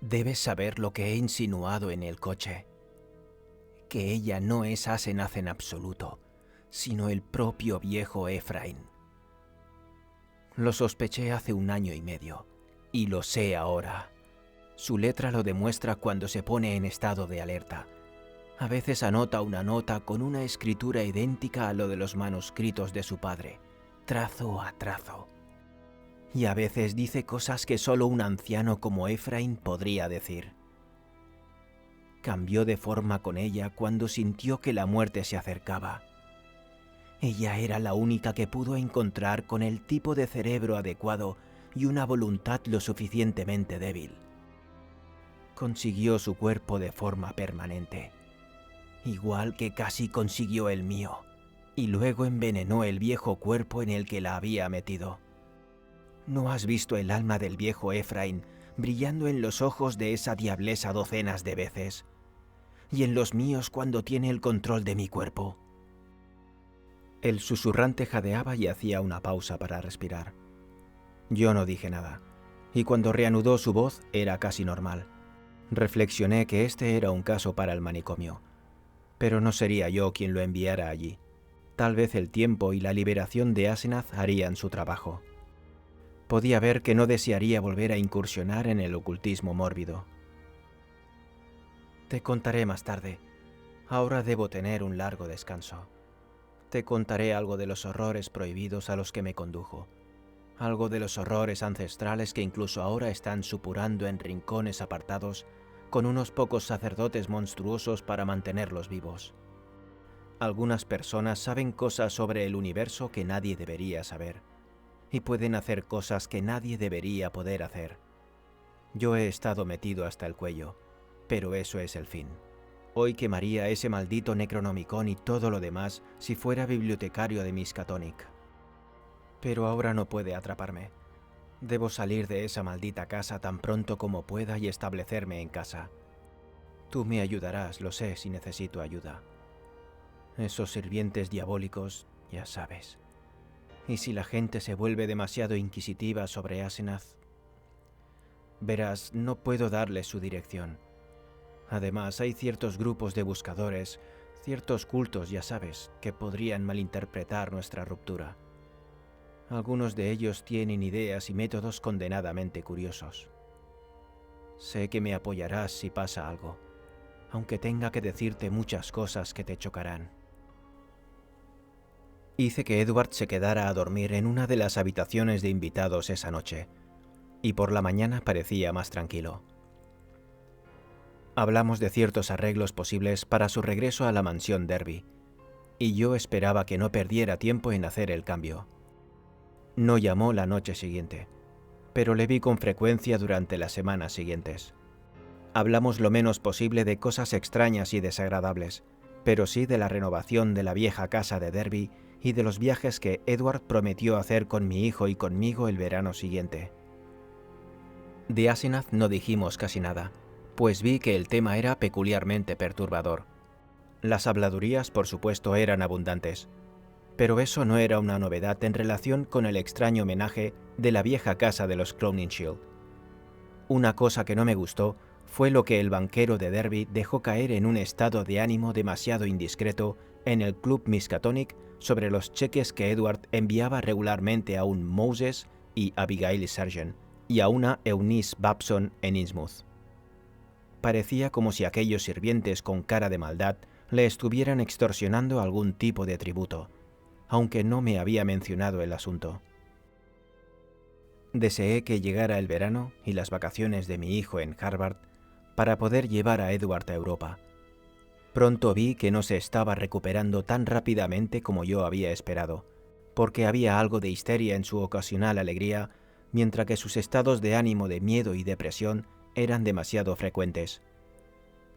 Debes saber lo que he insinuado en el coche. Que ella no es Asenath en absoluto, sino el propio viejo Ephraim. Lo sospeché hace 1 año y medio, y lo sé ahora. Su letra lo demuestra cuando se pone en estado de alerta, A veces anota una nota con una escritura idéntica a lo de los manuscritos de su padre, trazo a trazo. Y a veces dice cosas que solo un anciano como Efraín podría decir. Cambió de forma con ella cuando sintió que la muerte se acercaba. Ella era la única que pudo encontrar con el tipo de cerebro adecuado y una voluntad lo suficientemente débil. Consiguió su cuerpo de forma permanente, igual que casi consiguió el mío, y luego envenenó el viejo cuerpo en el que la había metido. ¿No has visto el alma del viejo Efraín brillando en los ojos de esa diablesa docenas de veces? Y en los míos cuando tiene el control de mi cuerpo. El susurrante jadeaba y hacía una pausa para respirar. Yo no dije nada, y cuando reanudó su voz era casi normal. Reflexioné que este era un caso para el manicomio, pero no sería yo quien lo enviara allí. Tal vez el tiempo y la liberación de Asenath harían su trabajo. Podía ver que no desearía volver a incursionar en el ocultismo mórbido. Te contaré más tarde. Ahora debo tener un largo descanso. Te contaré algo de los horrores prohibidos a los que me condujo. Algo de los horrores ancestrales que incluso ahora están supurando en rincones apartados con unos pocos sacerdotes monstruosos para mantenerlos vivos. Algunas personas saben cosas sobre el universo que nadie debería saber, y pueden hacer cosas que nadie debería poder hacer. Yo he estado metido hasta el cuello, pero eso es el fin. Hoy quemaría ese maldito Necronomicon y todo lo demás si fuera bibliotecario de Miskatonic. Pero ahora no puede atraparme. Debo salir de esa maldita casa tan pronto como pueda y establecerme en casa. Tú me ayudarás, lo sé, si necesito ayuda. Esos sirvientes diabólicos, ya sabes. Y si la gente se vuelve demasiado inquisitiva sobre Asenath, verás, no puedo darles su dirección. Además, hay ciertos grupos de buscadores, ciertos cultos, ya sabes, que podrían malinterpretar nuestra ruptura. Algunos de ellos tienen ideas y métodos condenadamente curiosos. Sé que me apoyarás si pasa algo, aunque tenga que decirte muchas cosas que te chocarán. Hice que Edward se quedara a dormir en una de las habitaciones de invitados esa noche, y por la mañana parecía más tranquilo. Hablamos de ciertos arreglos posibles para su regreso a la mansión Derby, y yo esperaba que no perdiera tiempo en hacer el cambio. No llamó la noche siguiente, pero le vi con frecuencia durante las semanas siguientes. Hablamos lo menos posible de cosas extrañas y desagradables, pero sí de la renovación de la vieja casa de Derby y de los viajes que Edward prometió hacer con mi hijo y conmigo el verano siguiente. De Asenath no dijimos casi nada, pues vi que el tema era peculiarmente perturbador. Las habladurías, por supuesto, eran abundantes, pero eso no era una novedad en relación con el extraño homenaje de la vieja casa de los Crowninshield. Una cosa que no me gustó fue lo que el banquero de Derby dejó caer en un estado de ánimo demasiado indiscreto en el Club Miskatonic sobre los cheques que Edward enviaba regularmente a un Moses y Abigail Sargent y a una Eunice Babson en Innsmouth. Parecía como si aquellos sirvientes con cara de maldad le estuvieran extorsionando algún tipo de tributo, aunque no me había mencionado el asunto. Deseé que llegara el verano y las vacaciones de mi hijo en Harvard para poder llevar a Edward a Europa. Pronto vi que no se estaba recuperando tan rápidamente como yo había esperado, porque había algo de histeria en su ocasional alegría, mientras que sus estados de ánimo de miedo y depresión eran demasiado frecuentes.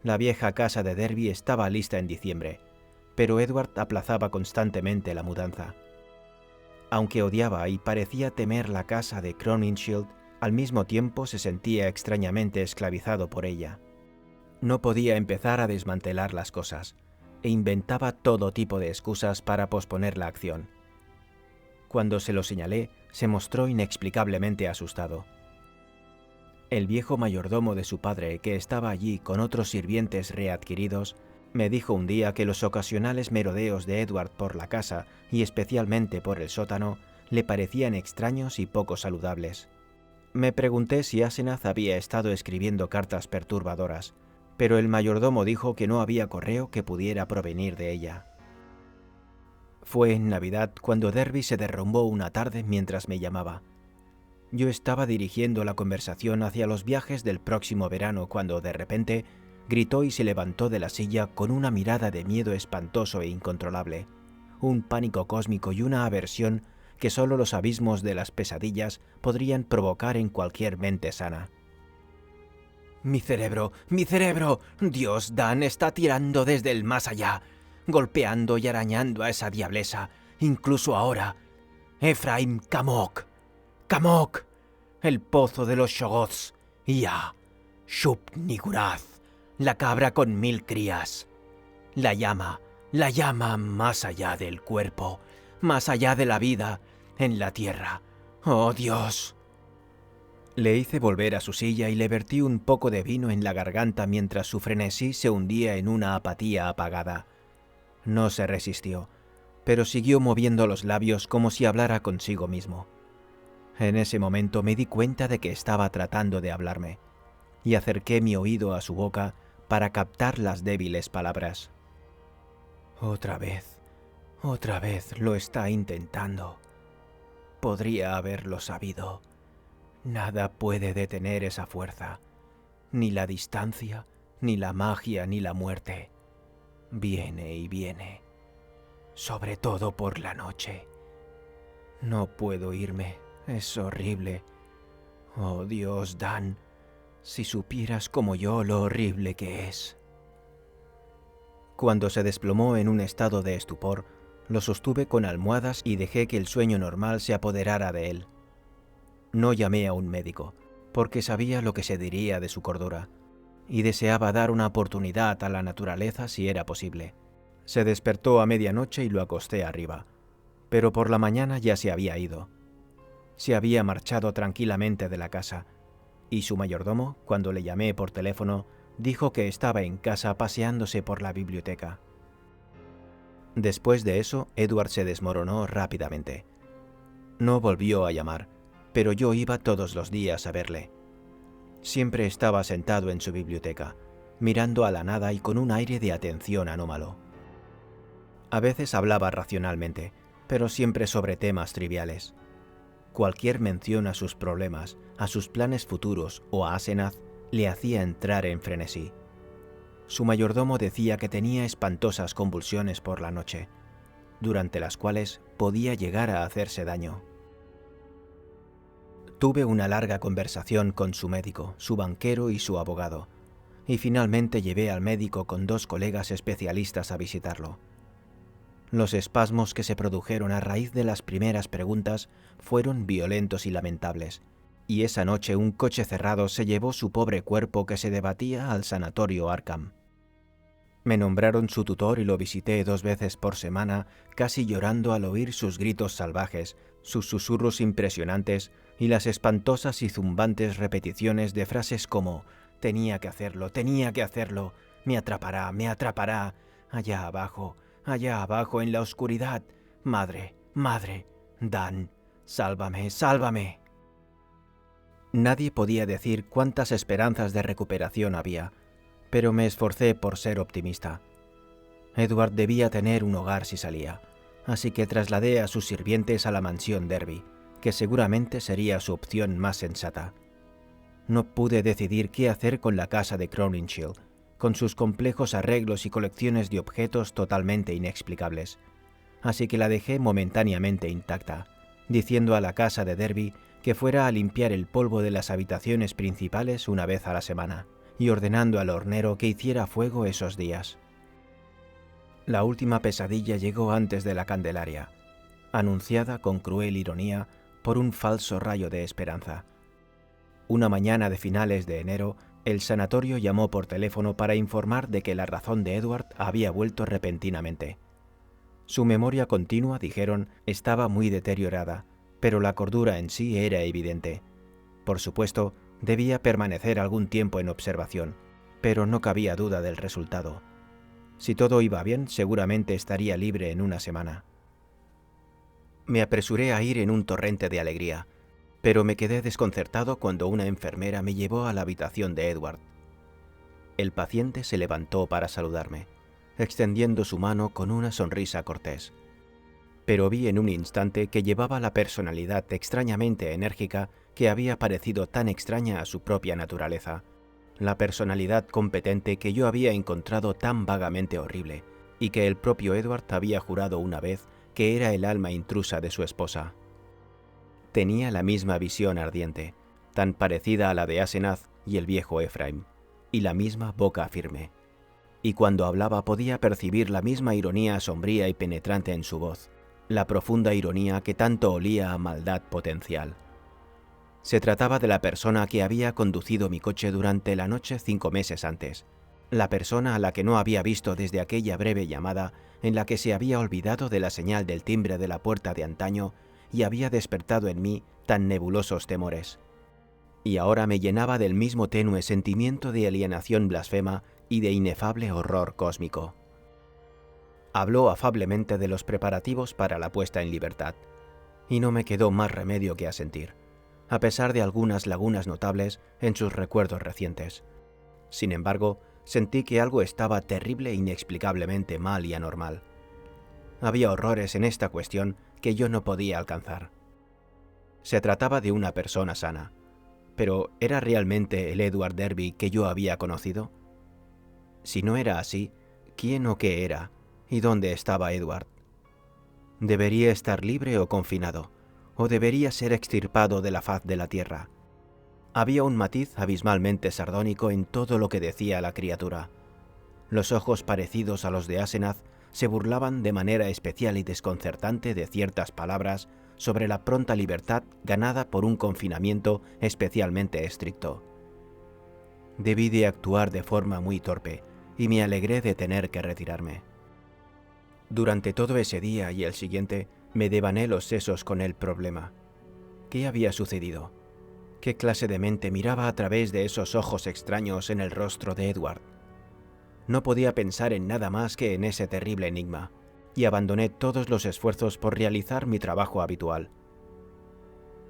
La vieja casa de Derby estaba lista en diciembre, pero Edward aplazaba constantemente la mudanza. Aunque odiaba y parecía temer la casa de Crowninshield, al mismo tiempo se sentía extrañamente esclavizado por ella. No podía empezar a desmantelar las cosas, e inventaba todo tipo de excusas para posponer la acción. Cuando se lo señalé, se mostró inexplicablemente asustado. El viejo mayordomo de su padre, que estaba allí con otros sirvientes readquiridos, me dijo un día que los ocasionales merodeos de Edward por la casa, y especialmente por el sótano, le parecían extraños y poco saludables. Me pregunté si Asenath había estado escribiendo cartas perturbadoras, pero el mayordomo dijo que no había correo que pudiera provenir de ella. Fue en Navidad cuando Derby se derrumbó una tarde mientras me llamaba. Yo estaba dirigiendo la conversación hacia los viajes del próximo verano cuando de repente gritó y se levantó de la silla con una mirada de miedo espantoso e incontrolable, un pánico cósmico y una aversión que solo los abismos de las pesadillas podrían provocar en cualquier mente sana. ¡Mi cerebro! ¡Mi cerebro! Dios, Dan está tirando desde el más allá, golpeando y arañando a esa diablesa, incluso ahora. Ephraim Kamok. Kamok, el pozo de los Shoggoths. Ya, Shub-Niggurath, la cabra con 1000 crías. La llama más allá del cuerpo, más allá de la vida, en la tierra. ¡Oh, Dios! Le hice volver a su silla y le vertí un poco de vino en la garganta mientras su frenesí se hundía en una apatía apagada. No se resistió, pero siguió moviendo los labios como si hablara consigo mismo. En ese momento me di cuenta de que estaba tratando de hablarme, y acerqué mi oído a su boca para captar las débiles palabras. Otra vez lo está intentando. Podría haberlo sabido. Nada puede detener esa fuerza, ni la distancia, ni la magia, ni la muerte. Viene y viene, sobre todo por la noche. No puedo irme. Es horrible. Oh, Dios, Dan, si supieras como yo lo horrible que es. Cuando se desplomó en un estado de estupor, lo sostuve con almohadas y dejé que el sueño normal se apoderara de él. No llamé a un médico, porque sabía lo que se diría de su cordura, y deseaba dar una oportunidad a la naturaleza si era posible. Se despertó a medianoche y lo acosté arriba, pero por la mañana ya se había ido. Se había marchado tranquilamente de la casa, y su mayordomo, cuando le llamé por teléfono, dijo que estaba en casa paseándose por la biblioteca. Después de eso, Edward se desmoronó rápidamente. No volvió a llamar, pero yo iba todos los días a verle. Siempre estaba sentado en su biblioteca, mirando a la nada y con un aire de atención anómalo. A veces hablaba racionalmente, pero siempre sobre temas triviales. Cualquier mención a sus problemas, a sus planes futuros o a Asenath le hacía entrar en frenesí. Su mayordomo decía que tenía espantosas convulsiones por la noche, durante las cuales podía llegar a hacerse daño. Tuve una larga conversación con su médico, su banquero y su abogado, y finalmente llevé al médico con 2 colegas especialistas a visitarlo. Los espasmos que se produjeron a raíz de las primeras preguntas fueron violentos y lamentables, y esa noche un coche cerrado se llevó su pobre cuerpo que se debatía al sanatorio Arkham. Me nombraron su tutor y lo visité 2 veces por semana, casi llorando al oír sus gritos salvajes, sus susurros impresionantes y las espantosas y zumbantes repeticiones de frases como tenía que hacerlo, me atrapará, allá abajo en la oscuridad, madre, Dan, sálvame. Nadie podía decir cuántas esperanzas de recuperación había, pero me esforcé por ser optimista. Edward debía tener un hogar si salía, así que trasladé a sus sirvientes a la mansión Derby, que seguramente sería su opción más sensata. No pude decidir qué hacer con la casa de Crowninshield, con sus complejos arreglos y colecciones de objetos totalmente inexplicables, así que la dejé momentáneamente intacta, diciendo a la casa de Derby que fuera a limpiar el polvo de las habitaciones principales una vez a la semana, y ordenando al hornero que hiciera fuego esos días. La última pesadilla llegó antes de la Candelaria, anunciada con cruel ironía por un falso rayo de esperanza. Una mañana de finales de enero, el sanatorio llamó por teléfono para informar de que la razón de Edward había vuelto repentinamente. Su memoria continua, dijeron, estaba muy deteriorada, pero la cordura en sí era evidente. Por supuesto, debía permanecer algún tiempo en observación, pero no cabía duda del resultado. Si todo iba bien, seguramente estaría libre en una semana. Me apresuré a ir en un torrente de alegría, pero me quedé desconcertado cuando una enfermera me llevó a la habitación de Edward. El paciente se levantó para saludarme, extendiendo su mano con una sonrisa cortés. Pero vi en un instante que llevaba la personalidad extrañamente enérgica que había parecido tan extraña a su propia naturaleza, la personalidad competente que yo había encontrado tan vagamente horrible, y que el propio Edward había jurado una vez que era el alma intrusa de su esposa. Tenía la misma visión ardiente, tan parecida a la de Asenath y el viejo Ephraim, y la misma boca firme. Y cuando hablaba podía percibir la misma ironía sombría y penetrante en su voz, la profunda ironía que tanto olía a maldad potencial. Se trataba de la persona que había conducido mi coche durante la noche 5 meses antes, la persona a la que no había visto desde aquella breve llamada en la que se había olvidado de la señal del timbre de la puerta de antaño y había despertado en mí tan nebulosos temores. Y ahora me llenaba del mismo tenue sentimiento de alienación blasfema y de inefable horror cósmico. Habló afablemente de los preparativos para la puesta en libertad, y no me quedó más remedio que asentir, a pesar de algunas lagunas notables en sus recuerdos recientes. Sin embargo, sentí que algo estaba terrible e inexplicablemente mal y anormal. Había horrores en esta cuestión que yo no podía alcanzar. Se trataba de una persona sana, pero ¿era realmente el Edward Derby que yo había conocido? Si no era así, ¿quién o qué era? ¿Y dónde estaba Edward? ¿Debería estar libre o confinado? ¿O debería ser extirpado de la faz de la tierra? Había un matiz abismalmente sardónico en todo lo que decía la criatura. Los ojos parecidos a los de Asenath se burlaban de manera especial y desconcertante de ciertas palabras sobre la pronta libertad ganada por un confinamiento especialmente estricto. Debí de actuar de forma muy torpe y me alegré de tener que retirarme. Durante todo ese día y el siguiente me devané los sesos con el problema. ¿Qué había sucedido? ¿Qué clase de mente miraba a través de esos ojos extraños en el rostro de Edward? No podía pensar en nada más que en ese terrible enigma, y abandoné todos los esfuerzos por realizar mi trabajo habitual.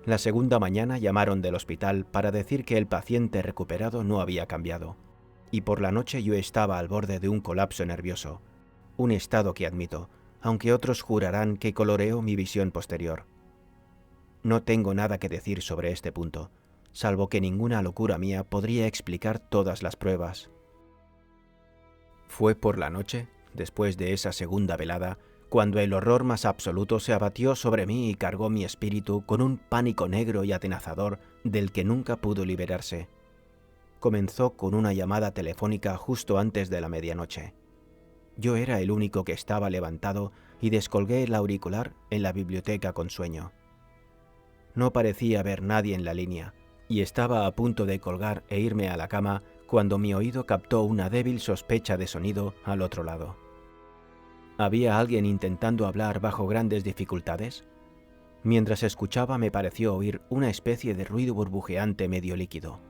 La segunda mañana llamaron del hospital para decir que el paciente recuperado no había cambiado, y por la noche yo estaba al borde de un colapso nervioso, un estado que admito, aunque otros jurarán que coloreó mi visión posterior. No tengo nada que decir sobre este punto, salvo que ninguna locura mía podría explicar todas las pruebas. Fue por la noche, después de esa segunda velada, cuando el horror más absoluto se abatió sobre mí y cargó mi espíritu con un pánico negro y atenazador del que nunca pudo liberarse. Comenzó con una llamada telefónica justo antes de la medianoche. Yo era el único que estaba levantado y descolgué el auricular en la biblioteca con sueño. No parecía haber nadie en la línea, y estaba a punto de colgar e irme a la cama cuando mi oído captó una débil sospecha de sonido al otro lado. ¿Había alguien intentando hablar bajo grandes dificultades? Mientras escuchaba me pareció oír una especie de ruido burbujeante medio líquido,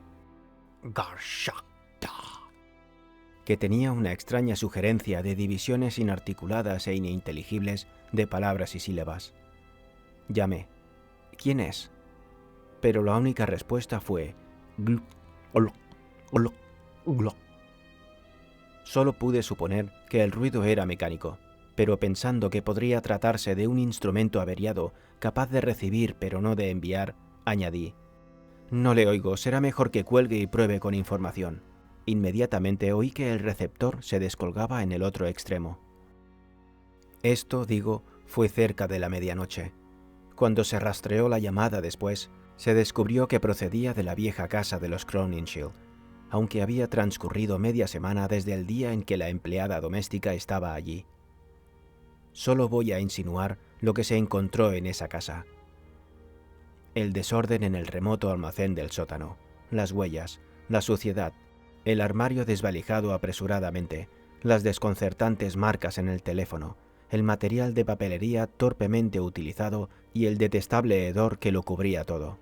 que tenía una extraña sugerencia de divisiones inarticuladas e ininteligibles de palabras y sílabas. Llamé. ¿Quién es? Pero la única respuesta fue gluc, gluc, gluc, gluc. Solo pude suponer que el ruido era mecánico, pero pensando que podría tratarse de un instrumento averiado capaz de recibir pero no de enviar, añadí: no le oigo, será mejor que cuelgue y pruebe con información. Inmediatamente oí que el receptor se descolgaba en el otro extremo. Esto, digo, fue cerca de la medianoche. Cuando se rastreó la llamada después, se descubrió que procedía de la vieja casa de los Crowninshield, aunque había transcurrido media semana desde el día en que la empleada doméstica estaba allí. Solo voy a insinuar lo que se encontró en esa casa. El desorden en el remoto almacén del sótano, las huellas, la suciedad, el armario desvalijado apresuradamente, las desconcertantes marcas en el teléfono, el material de papelería torpemente utilizado y el detestable hedor que lo cubría todo.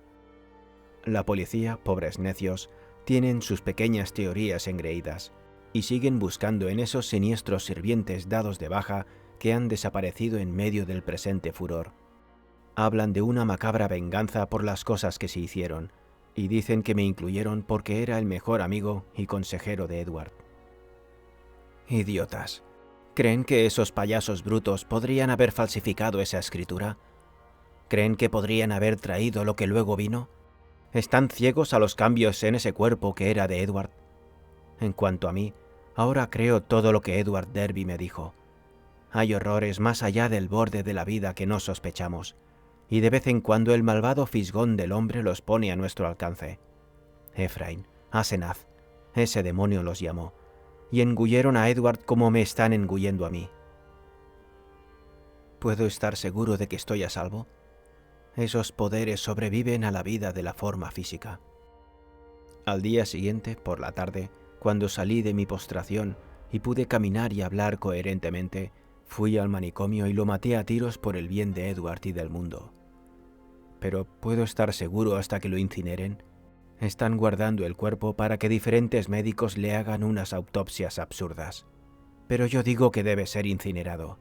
La policía, pobres necios, tienen sus pequeñas teorías engreídas y siguen buscando en esos siniestros sirvientes dados de baja que han desaparecido en medio del presente furor. Hablan de una macabra venganza por las cosas que se hicieron y dicen que me incluyeron porque era el mejor amigo y consejero de Edward. Idiotas. ¿Creen que esos payasos brutos podrían haber falsificado esa escritura? ¿Creen que podrían haber traído lo que luego vino? ¿Están ciegos a los cambios en ese cuerpo que era de Edward? En cuanto a mí, ahora creo todo lo que Edward Derby me dijo. Hay horrores más allá del borde de la vida que no sospechamos, y de vez en cuando el malvado fisgón del hombre los pone a nuestro alcance. Ephraim, Asenath, ese demonio los llamó, y engulleron a Edward como me están engullendo a mí. ¿Puedo estar seguro de que estoy a salvo? Esos poderes sobreviven a la vida de la forma física. Al día siguiente, por la tarde, cuando salí de mi postración y pude caminar y hablar coherentemente, fui al manicomio y lo maté a tiros por el bien de Edward y del mundo. Pero ¿puedo estar seguro hasta que lo incineren? Están guardando el cuerpo para que diferentes médicos le hagan unas autopsias absurdas. Pero yo digo que debe ser incinerado.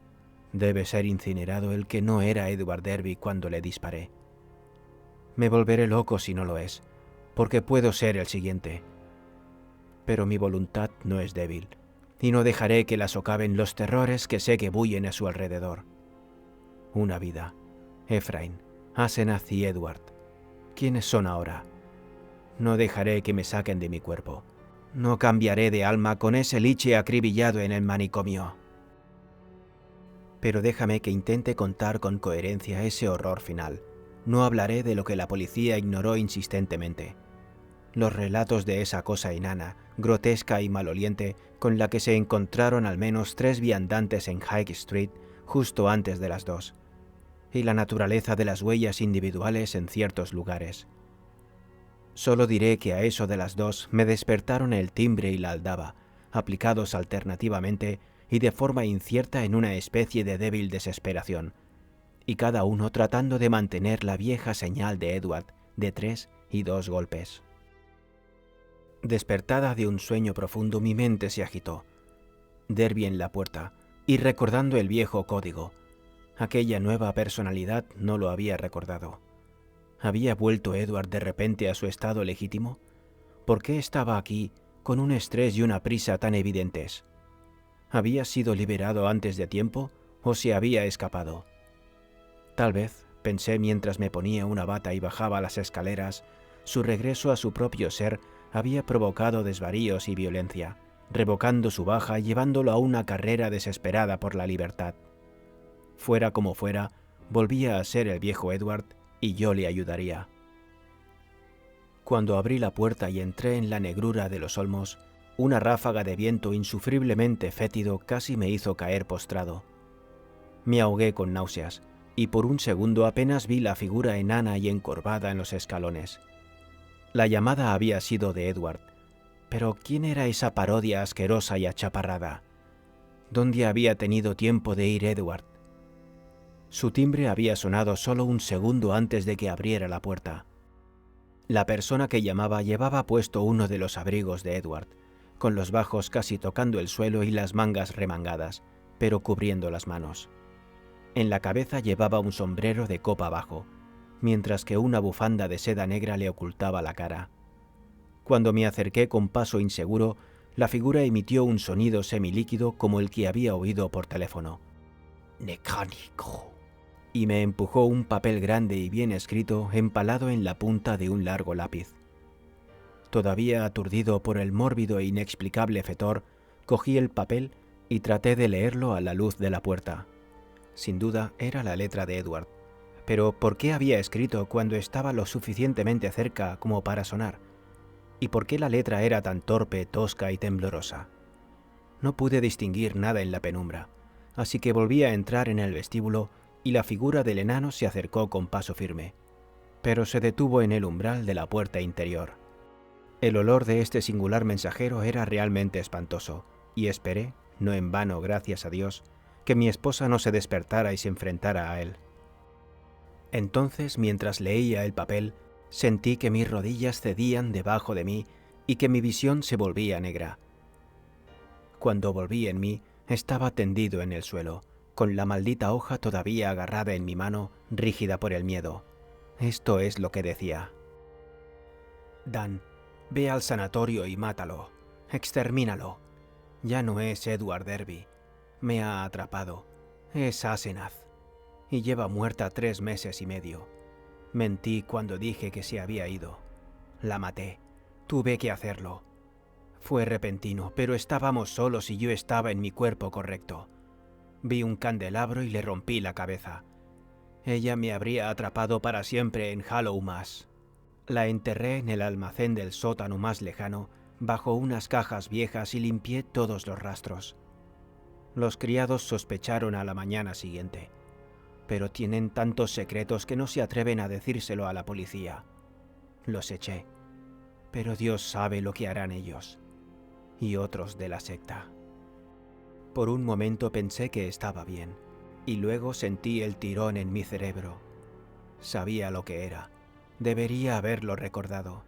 Debe ser incinerado el que no era Edward Derby cuando le disparé. Me volveré loco si no lo es, porque puedo ser el siguiente. Pero mi voluntad no es débil, y no dejaré que la socaven los terrores que sé que bullen a su alrededor. Una vida. Ephraim, Asenath y Edward. ¿Quiénes son ahora? No dejaré que me saquen de mi cuerpo. No cambiaré de alma con ese liche acribillado en el manicomio. Pero déjame que intente contar con coherencia ese horror final. No hablaré de lo que la policía ignoró insistentemente. Los relatos de esa cosa enana, grotesca y maloliente, con la que se encontraron al menos 3 viandantes en High Street justo antes de las 2, y la naturaleza de las huellas individuales en ciertos lugares. Solo diré que a eso de las 2 me despertaron el timbre y la aldaba, aplicados alternativamente y de forma incierta en una especie de débil desesperación, y cada uno tratando de mantener la vieja señal de Edward de 3 y 2 golpes. Despertada de un sueño profundo, mi mente se agitó. Derby en la puerta, y recordando el viejo código. Aquella nueva personalidad no lo había recordado. ¿Había vuelto Edward de repente a su estado legítimo? ¿Por qué estaba aquí con un estrés y una prisa tan evidentes? ¿Había sido liberado antes de tiempo o se había escapado? Tal vez, pensé mientras me ponía una bata y bajaba las escaleras, su regreso a su propio ser había provocado desvaríos y violencia, revocando su baja y llevándolo a una carrera desesperada por la libertad. Fuera como fuera, volvía a ser el viejo Edward y yo le ayudaría. Cuando abrí la puerta y entré en la negrura de los olmos, una ráfaga de viento insufriblemente fétido casi me hizo caer postrado. Me ahogué con náuseas, y por un segundo apenas vi la figura enana y encorvada en los escalones. La llamada había sido de Edward, pero ¿quién era esa parodia asquerosa y achaparrada? ¿Dónde había tenido tiempo de ir Edward? Su timbre había sonado solo un segundo antes de que abriera la puerta. La persona que llamaba llevaba puesto uno de los abrigos de Edward, con los bajos casi tocando el suelo y las mangas remangadas, pero cubriendo las manos. En la cabeza llevaba un sombrero de copa bajo, mientras que una bufanda de seda negra le ocultaba la cara. Cuando me acerqué con paso inseguro, la figura emitió un sonido semilíquido como el que había oído por teléfono. «Mecánico», y me empujó un papel grande y bien escrito empalado en la punta de un largo lápiz. Todavía aturdido por el mórbido e inexplicable fetor, cogí el papel y traté de leerlo a la luz de la puerta. Sin duda era la letra de Edward, pero ¿por qué había escrito cuando estaba lo suficientemente cerca como para sonar? ¿Y por qué la letra era tan torpe, tosca y temblorosa? No pude distinguir nada en la penumbra, así que volví a entrar en el vestíbulo y la figura del enano se acercó con paso firme, pero se detuvo en el umbral de la puerta interior. El olor de este singular mensajero era realmente espantoso, y esperé, no en vano, gracias a Dios, que mi esposa no se despertara y se enfrentara a él. Entonces, mientras leía el papel, sentí que mis rodillas cedían debajo de mí y que mi visión se volvía negra. Cuando volví en mí, estaba tendido en el suelo, con la maldita hoja todavía agarrada en mi mano, rígida por el miedo. Esto es lo que decía. Dan, ve al sanatorio y mátalo. Extermínalo. Ya no es Edward Derby. Me ha atrapado. Es Asenath. Y lleva muerta 3 meses y medio. Mentí cuando dije que se había ido. La maté. Tuve que hacerlo. Fue repentino, pero estábamos solos y yo estaba en mi cuerpo correcto. Vi un candelabro y le rompí la cabeza. Ella me habría atrapado para siempre en Hallowmas. La enterré en el almacén del sótano más lejano, bajo unas cajas viejas, y limpié todos los rastros. Los criados sospecharon a la mañana siguiente, pero tienen tantos secretos que no se atreven a decírselo a la policía. Los eché, pero Dios sabe lo que harán ellos y otros de la secta. Por un momento pensé que estaba bien, y luego sentí el tirón en mi cerebro. Sabía lo que era. Debería haberlo recordado.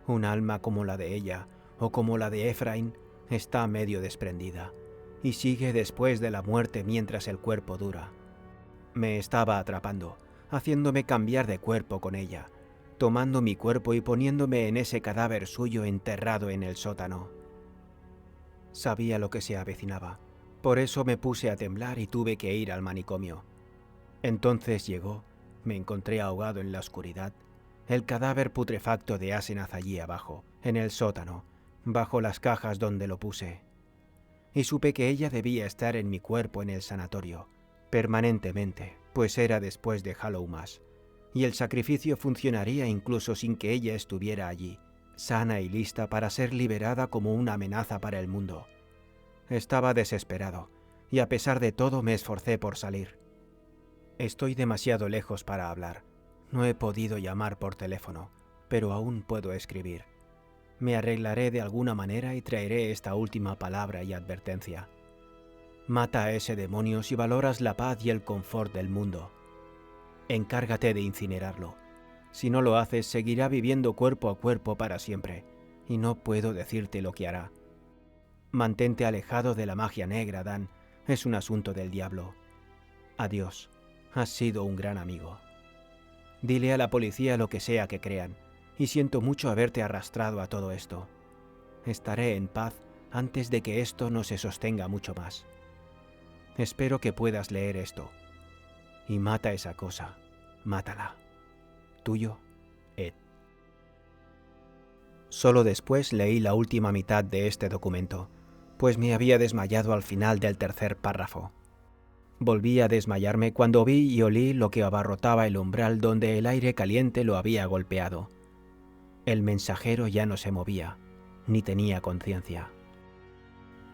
Un alma como la de ella, o como la de Ephraim, está medio desprendida, y sigue después de la muerte mientras el cuerpo dura. Me estaba atrapando, haciéndome cambiar de cuerpo con ella, tomando mi cuerpo y poniéndome en ese cadáver suyo enterrado en el sótano. Sabía lo que se avecinaba, por eso me puse a temblar y tuve que ir al manicomio. Entonces llegó, me encontré ahogado en la oscuridad, el cadáver putrefacto de Asenath allí abajo, en el sótano, bajo las cajas donde lo puse. Y supe que ella debía estar en mi cuerpo en el sanatorio, permanentemente, pues era después de Hallowmas, y el sacrificio funcionaría incluso sin que ella estuviera allí, sana y lista para ser liberada como una amenaza para el mundo. Estaba desesperado, y a pesar de todo me esforcé por salir. Estoy demasiado lejos para hablar. No he podido llamar por teléfono, pero aún puedo escribir. Me arreglaré de alguna manera y traeré esta última palabra y advertencia. Mata a ese demonio si valoras la paz y el confort del mundo. Encárgate de incinerarlo. Si no lo haces, seguirá viviendo cuerpo a cuerpo para siempre, y no puedo decirte lo que hará. Mantente alejado de la magia negra, Dan. Es un asunto del diablo. Adiós. Has sido un gran amigo. Dile a la policía lo que sea que crean, y siento mucho haberte arrastrado a todo esto. Estaré en paz antes de que esto no se sostenga mucho más. Espero que puedas leer esto. Y mata esa cosa. Mátala. Tuyo, Ed. Solo después leí la última mitad de este documento, pues me había desmayado al final del tercer párrafo. Volví a desmayarme cuando vi y olí lo que abarrotaba el umbral donde el aire caliente lo había golpeado. El mensajero ya no se movía, ni tenía conciencia.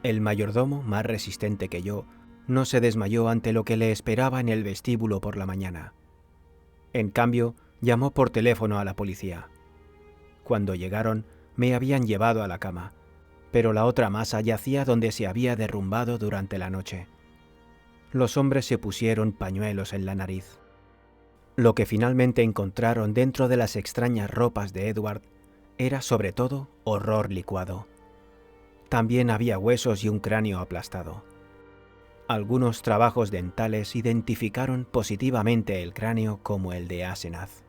El mayordomo, más resistente que yo, no se desmayó ante lo que le esperaba en el vestíbulo por la mañana. En cambio, llamó por teléfono a la policía. Cuando llegaron, me habían llevado a la cama, pero la otra masa yacía donde se había derrumbado durante la noche. Los hombres se pusieron pañuelos en la nariz. Lo que finalmente encontraron dentro de las extrañas ropas de Edward era sobre todo horror licuado. También había huesos y un cráneo aplastado. Algunos trabajos dentales identificaron positivamente el cráneo como el de Asenath.